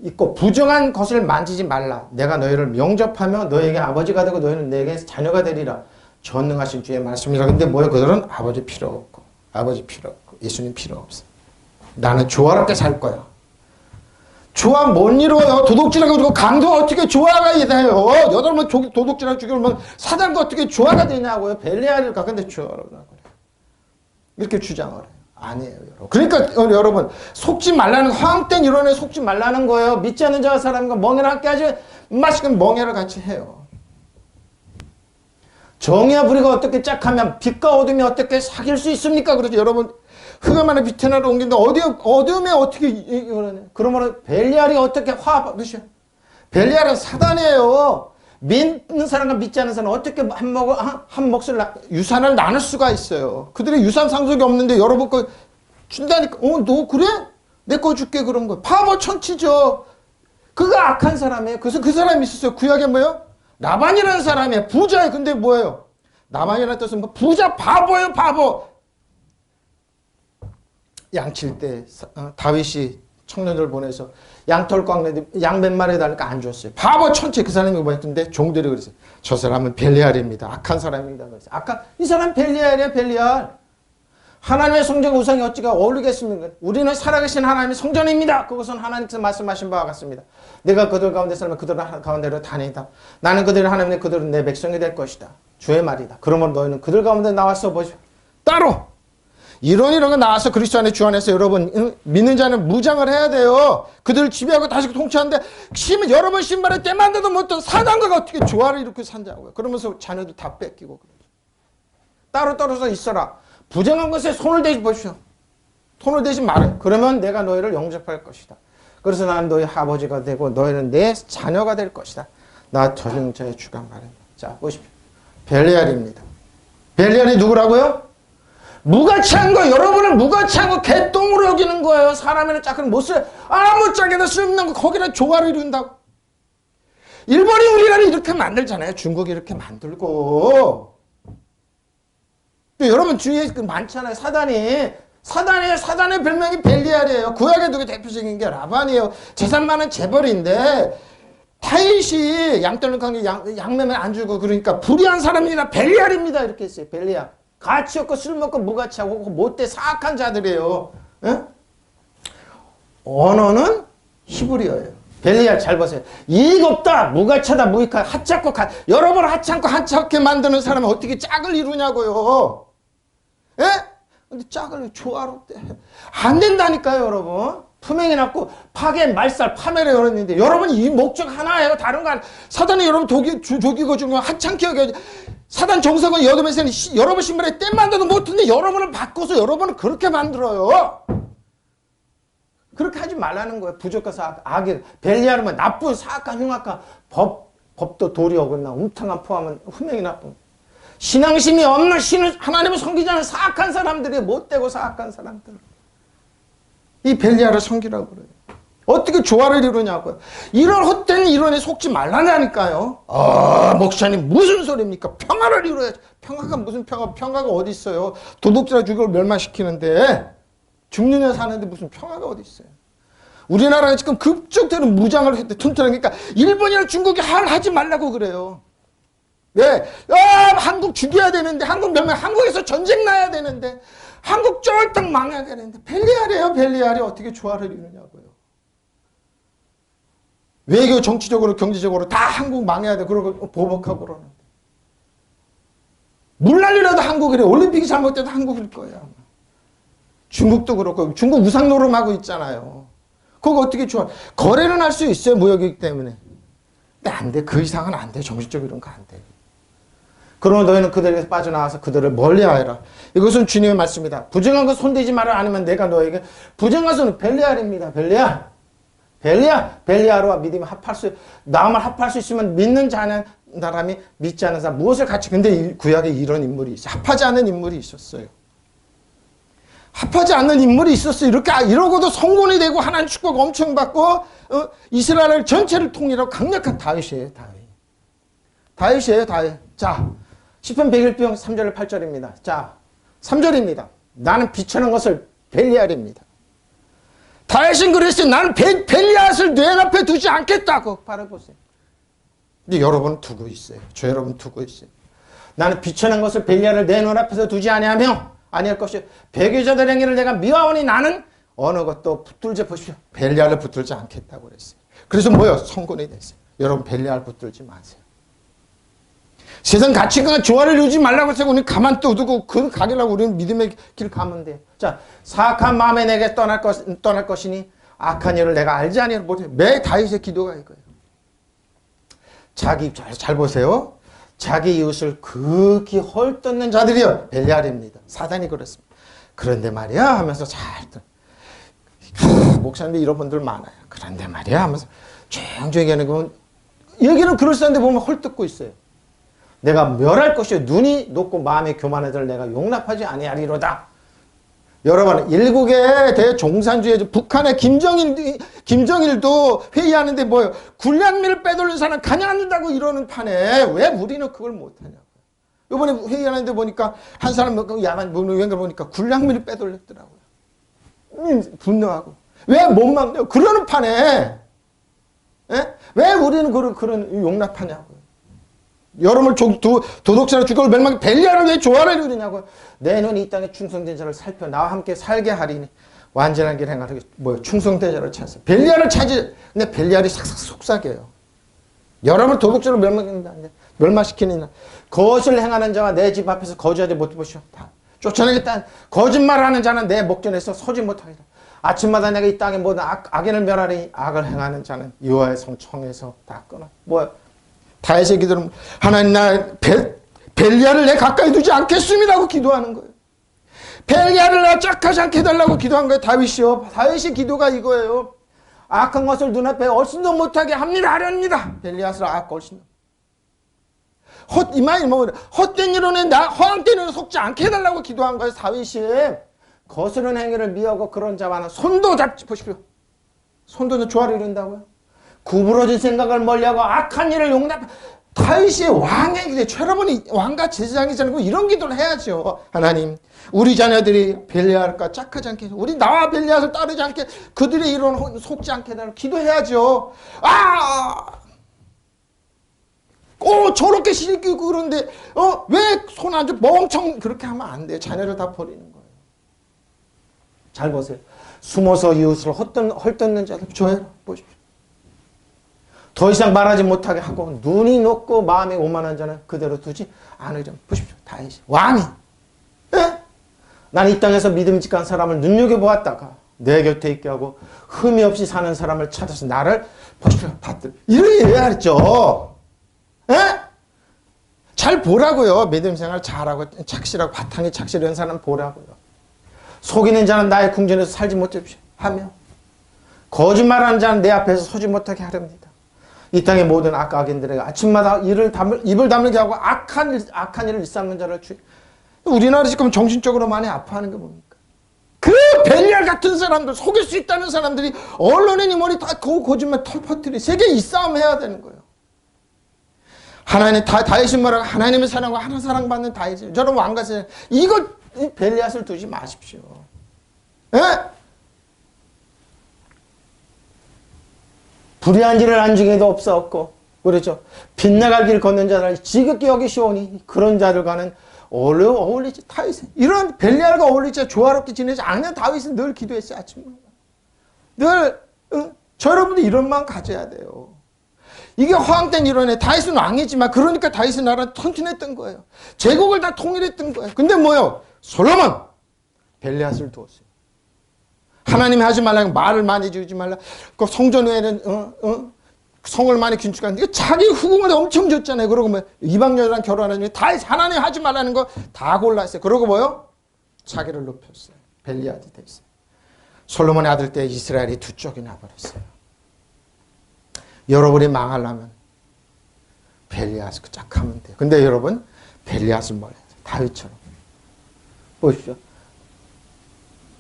[SPEAKER 1] 있고 부정한 것을 만지지 말라. 내가 너희를 영접하며 너희에게 아버지가 되고 너희는 내게 자녀가 되리라. 전능하신 주의 말씀이라. 근데 그들은 아버지 필요 없고 예수님 필요 없어. 나는 조화롭게 살 거야. 조화 못 이루어요. 도둑질하고 그리고 강도 어떻게 조화가 돼요? 여덟 번 도둑질하고 죽이면 사단과 어떻게 조화가 되냐고요. 벨리알일까? 근데 조화라고 그래요. 이렇게 주장을 해요. 아니에요, 여러분. 그러니까 여러분 속지 말라는 허황된 이론에 속지 말라는 거예요. 믿지 않는 자와 사람과 멍해를 함께 하지 마시면 멍해를 같이 해요. 정의와 불의가 어떻게 짝하면 빛과 어둠이 어떻게 사귈 수 있습니까? 그렇죠. 여러분 흑암만의 빛의 나라로 옮긴다. 어둠에 어떻게 이러냐. 그러면 벨리알이 어떻게 그렇죠. 벨리알은 사단이에요. 믿는 사람과 믿지 않는 사람은 어떻게 한 몫을 유산을 나눌 수가 있어요. 그들의 유산 상속이 없는데 여러분 거 준다니까. 너 그래? 내 거 줄게 그런 거. 바보 천치죠. 그거 악한 사람이에요. 그래서 그 사람이 있었어요. 구약에 뭐예요? 나반이라는 사람이에요. 부자예요. 근데 뭐예요? 나반이라는 뜻은 부자 바보예요. 바보. 양칠 때 다윗이 청년들 보내서 양털 꽉내도 양 몇 마리 달라니까 안 줬어요. 바보 천체. 그 사람이 뭐였던데 종들이 그랬어요. 저 사람은 벨리알입니다. 악한 사람입니다. 이 사람 벨리알이에요. 벨리알. 하나님의 성전과 우상이 어찌가 어울리겠습니까? 우리는 살아계신 하나님의 성전입니다. 그것은 하나님께서 말씀하신 바와 같습니다. 내가 그들 가운데 살면 그들 가운데로 다니다. 나는 그들의 하나님의 그들은 내 백성이 될 것이다. 주의 말이다. 그러면 너희는 그들 가운데 나와서 보십시오. 따로 이런 거 나와서 그리스도 안에 주 안에서 여러분 믿는 자는 무장을 해야 돼요. 그들을 지배하고 다시 통치하는데 여러분 신발에 때만 돼도 못한 사단과 어떻게 조화를 이렇게 산다고요. 그러면서 자녀들 다 뺏기고 따로 떨어져 있어라. 부정한 것에 손을 대지 보십시오. 손을 대지 말아요. 그러면 내가 너희를 영접할 것이다. 그래서 나는 너희 아버지가 되고 너희는 내 자녀가 될 것이다. 나 전능자의 주가 말합니다. 자, 보십시오. 벨리알입니다. 벨리알이 누구라고요? 무가치한 거, 여러분은 무가치한 거 개똥으로 여기는 거예요. 사람에는 짝은 못 써요. 아무짝에나 쓸모없는 거 거기다 조화를 이룬다고. 일본이 우리나라를 이렇게 만들잖아요. 중국이 이렇게 만들고. 또 여러분 주위에 많잖아요. 사단의 별명이 벨리알이에요. 구약의 두 개 대표적인 게 라반이에요. 재산 많은 재벌인데 타잇이 양떨는 관계 양매매 안 주고 그러니까 불의한 사람이나 벨리알입니다. 이렇게 했어요. 벨리알. 가치 없고 쓸모없고 무가치하고 못돼 사악한 자들이에요. 에? 언어는 히브리어예요. 벨리알 잘 보세요. 이익 없다, 무가치하다, 무익하다, 하찮고 여러분을 하찮고 한찮게 만드는 사람은 어떻게 짝을 이루냐고요. 예? 근데 짝을 조화롭대. 안 된다니까요, 여러분. 품행이 낮고 파괴, 말살, 파멸에 열었는데 여러분이 이 목적 하나예요. 다른 거 사단이 여러분 조기고 준 거 하찮게 여겨. 사단 정석은 여dom에서는 여러분 신발에 땜 만들어도 못했는데 여러분을 바꿔서 여러분을 그렇게 만들어요. 그렇게 하지 말라는 거예요. 부족과 사악, 악이 벨리알은 나쁜 사악한 흉악한 법도 도리 어긋나 음탕한 포함은 흠행이 나쁜. 신앙심이 없는 하나님을 섬기지 않는 사악한 사람들이 못되고 사악한 사람들. 이 벨리알을 섬기라고 그래요. 어떻게 조화를 이루냐고요. 이런 헛된 이론에 속지 말라니까요. 목사님 무슨 소리입니까? 평화를 이루어야지. 평화가 무슨 평화가 어디 있어요. 도둑질하고 죽을 멸망시키는데 죽느냐 사는데 무슨 평화가 어디 있어요. 우리나라가 지금 급속도로 무장을 했대. 튼튼하니까 일본이나 중국이 하지 말라고 그래요. 네, 한국 죽여야 되는데 한국 멸망, 한국에서 전쟁 나야 되는데 한국 쫄딱 망해야 되는데 벨리알이에요. 벨리알이 어떻게 조화를 이루냐고요. 외교 정치적으로 경제적으로 다 한국 망해야 돼. 그러고 보복하고 그러는데 물난리라도 한국이래. 올림픽이 잘못돼도 한국일 거야. 중국도 그렇고 중국 우상 노름하고 있잖아요. 그거 어떻게 좋아? 거래는 할 수 있어요. 무역이기 때문에. 근데 안 돼. 그 이상은 안 돼. 정신적으로 이런 거 안 돼. 그러면 너희는 그들에게서 빠져나와서 그들을 멀리하여라. 이것은 주님의 말씀이다. 부정한 것 손대지 마라. 아니면 내가 너에게 부정한 손은 벨리알입니다. 벨리알과 믿음이 마음을 합할 수 있으면 믿는 자는 사람이 믿지 않는 사람 무엇을 같이. 근데 구약에 이런 인물이 있어요. 합하지 않는 인물이 있었어요. 합하지 않는 인물이 있었어요. 이러고도 성군이 되고 하나님 축복 엄청 받고 이스라엘 전체를 통일하고 강력한 다윗이에요. 다윗이에요. 자, 시편 101편 3절 8절입니다. 자, 3절입니다. 나는 비천한 것을 벨리알입니다. 다윗은 그랬어요. 나는 벨리알을 뇌 앞에 두지 않겠다고. 바라보세요. 근데 여러분 두고 있어요. 저 여러분 두고 있어요. 나는 비천한 것을 벨리알을 내 눈앞에서 두지 아니할 것이요. 배교자들의 행위를 내가 미워하오니 나는 어느 것도 붙들지 보십시오. 벨리알을 붙들지 않겠다고 그랬어요. 그래서 뭐요? 성군이 됐어요. 여러분 벨리알 붙들지 마세요. 세상 가치관과 조화를 이루지 말라고 해서 우리는 가만 두고 그 가길라고 우리는 믿음의 길 가면 돼요. 자, 사악한 마음에 내게 떠날 것이니 악한 일을 내가 알지 아니하리 못해. 매 다윗의 기도가 이거예요. 잘 보세요. 자기 이웃을 극히 헐뜯는 자들이요. 벨리알입니다. 사단이 그렇습니다. 그런데 말이야 하면서 목사님이 이런 분들 많아요. 그런데 말이야 하면서 조용조용히 하는 건 여기는 그럴싸한데 보면 헐뜯고 있어요. 내가 멸할 것이요. 눈이 높고 마음이 교만한 자를 내가 용납하지 아니하리로다. 여러분, 일국의 대종산주의 북한의 김정일도 회의하는데 뭐예요? 군량미를 빼돌린 사람 가냐한다고 이러는 판에 왜 우리는 그걸 못하냐고요. 이번에 회의하는데 보니까 한 사람 야만 보니까 군량미를 빼돌렸더라고요. 분노하고. 왜 못 막냐고. 그러는 판에 왜 우리는 그런 용납하냐고요. 여러분을 도둑질하고 죽을 멸망 벨리알을 왜 조화를 이루냐고요. 내 눈이 이 땅에 충성된 자를 살펴 나와 함께 살게 하리니 완전한 길 행하라. 충성된 자를 찾아. 벨리알을 찾지. 근데 벨리알이 싹싹 속삭여요. 여러분을 도둑질로 멸망시키는 그것을 행하는 자와 내 집 앞에서 거주하지 못해보시오. 다 쫓아내겠다. 거짓말하는 자는 내 목전에서 서지 못하리라. 아침마다 내가 이 땅에 모든 악인을 멸하리니 악을 행하는 자는 여호와의 성청에서 다 끊어. 다윗의 기도는 하나님 나 벨리알을 내 가까이 두지 않겠습니다고 기도하는 거예요. 벨리알을 나 짝하지 않게 해달라고 기도한 거예요. 다윗이요. 다윗의 기도가 이거예요. 악한 것을 눈앞에 얼씬도 못하게 합니다 하렵니다. 벨리앗을 얼씬 헛된 이론에 허황된 이론에 속지 않게 해달라고 기도한 거예요. 다윗이 거스른 행위를 미워하고 그런 자와는 손도 잡지 보십시오. 손도 조화를 이룬다고요. 구부러진 생각을 멀리하고 악한 일을 용납. 다윗이 왕의 기대, 여러분이 왕과 제사장이잖아요. 이런 기도를 해야죠. 하나님, 우리 자녀들이 벨리앗과 짝하지 않게, 우리 나와 벨리앗을 따르지 않게, 그들의 이론 속지 않게 해달라고 기도해야죠. 저렇게 시키고 그런데 왜 손 안 줘? 멍청 그렇게 하면 안 돼요. 자녀를 다 버리는 거예요. 잘 보세요. 숨어서 이웃을 헐뜯는 자들 조회라 보십시오. 더 이상 말하지 못하게 하고 눈이 높고 마음이 오만한 자는 그대로 두지 않으렴. 보십시오. 다윗이 왕이 난 이 땅에서 믿음직한 사람을 눈여겨보았다가 내 곁에 있게 하고 흠이 없이 사는 사람을 찾아서 나를 보십시오. 받들 이렇게 해야죠. 잘 보라고요. 믿음생활 잘하고 착실하고 바탕이 착실한 사람 보라고요. 속이는 자는 나의 궁전에서 살지 못하십시오 하며 거짓말하는 자는 내 앞에서 서지 못하게 하렵니다. 이 땅의 모든 악인들에게 아침마다 입을 다물게 하고 악한 일을 일삼는 자를 우리나라 지금 정신적으로 많이 아파하는 게 뭡니까? 그 벨리알 같은 사람들, 속일 수 있다는 사람들이 언론에 니 머리 다 거짓말 털퍼뜨리 세계 이 싸움 해야 되는 거예요. 하나님 다윗이 뭐라고 하나님의 사랑과 하나 사랑받는 다윗이 저런 왕가세 이거 벨리앗을 두지 마십시오. 불의한 일을 안중에도 없사없고 그렇죠. 빗나갈 길 걷는 자를 지극히 여기시오니 그런 자들과는 어울리지 다윗은 이런 벨리알과 어울리지 조화롭게 지내지 않는 다윗은 늘 기도했어요. 아침마다 늘 여러분도 이런 마음 가져야 돼요. 이게 허황된 이론에 다윗은 왕이지만 그러니까 다윗의 나라는 튼튼했던 거예요. 제국을 다 통일했던 거예요. 근데 뭐요? 솔로몬 벨리앗을 두었어요. 하나님이 하지 말라고 말을 많이 지우지 말라. 그 성전 외에는 성을 많이 긴축하는데 자기 후궁을 엄청 줬잖아요. 그러고 뭐 이방녀랑 결혼하는 다 하나님 하지 말라는 거 다 골랐어요. 그러고 뭐요? 자기를 높였어요. 벨리앗이 됐어요. 솔로몬의 아들 때 이스라엘이 두 쪽이 나버렸어요. 여러분이 망하려면 벨리앗을 쫙 하면 돼요. 근데 여러분 벨리앗을 몰라요. 다윗처럼 보십시오.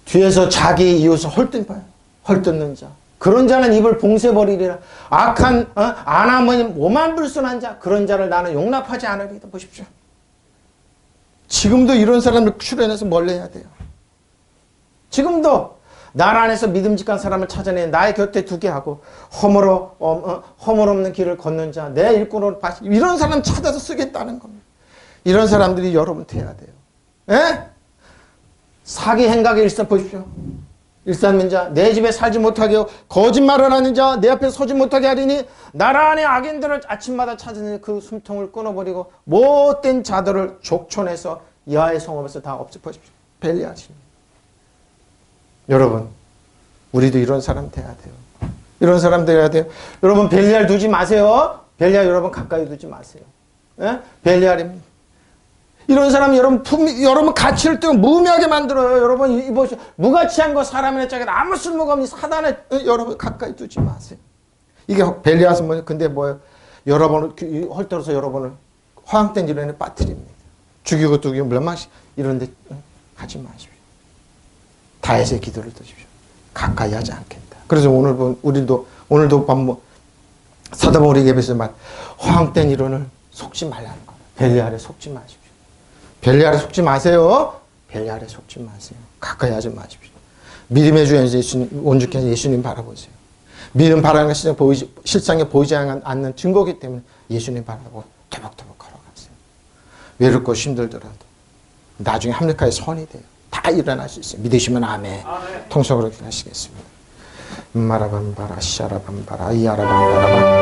[SPEAKER 1] 뒤에서 자기 이웃을 헐뜯는 자 그런 자는 입을 봉쇄버리리라. 악한 아나무인 오만불순한 자 그런 자를 나는 용납하지 않으리다. 보십시오. 지금도 이런 사람을 출연해서 멀리해야 돼요. 지금도 나라 안에서 믿음직한 사람을 찾아내 나의 곁에 두게 하고 허물 없는 길을 걷는 자 내 일꾼으로 이런 사람 찾아서 쓰겠다는 겁니다. 이런 사람들이 여러분 돼야 돼요. 사기 행각의 일삼 보십시오. 일삼는 자, 내 집에 살지 못하게 하고 거짓말을 하는 자, 내 앞에 서지 못하게 하리니 나라 안의 악인들을 아침마다 찾으니 그 숨통을 끊어버리고 못된 자들을 족촌에서 야의 성읍에서 다 없애버리십시오. 벨리앗입니다. 여러분, 우리도 이런 사람 돼야 돼요. 이런 사람 돼야 돼요. 여러분 벨리알 두지 마세요. 벨리알 여러분 가까이 두지 마세요. 벨리알입니다. 이런 사람 여러분 가치를 또 무미하게 만들어요. 여러분 이보시오. 무가치한 거 사람의 짝에 아무 쓸모가 없는 사단에 여러분 가까이 두지 마세요. 이게 벨리앗은 뭐예요? 근데 뭐예요? 여러분을 헐떡어서 여러분을 허황된 이론에 빠뜨립니다. 죽이고 멸망시 이런 데 하지 마십시오. 다윗의 기도를 드십시오. 가까이 하지 않겠다. 그래서 오늘도 사도 바울이 예배에서 말 허황된 이론을 속지 말라는 거예요. 벨리알에 속지 마십시오. 벨리알에 속지 마세요. 벨리알에 속지 마세요. 가까이 하지 마십시오. 믿음의 주 예수님, 온주께서 예수님 바라보세요. 믿음 바라는 것이 실상에 보이지 않는 증거이기 때문에 예수님 바라보고 토박토박 걸어가세요. 외롭고 힘들더라도 나중에 합력하여 선이 돼요. 다 일어날 수 있어요. 믿으시면 아멘. 통성으로 기도하시겠습니다. 마라밤바라 시아라밤바라 이아라밤바라밤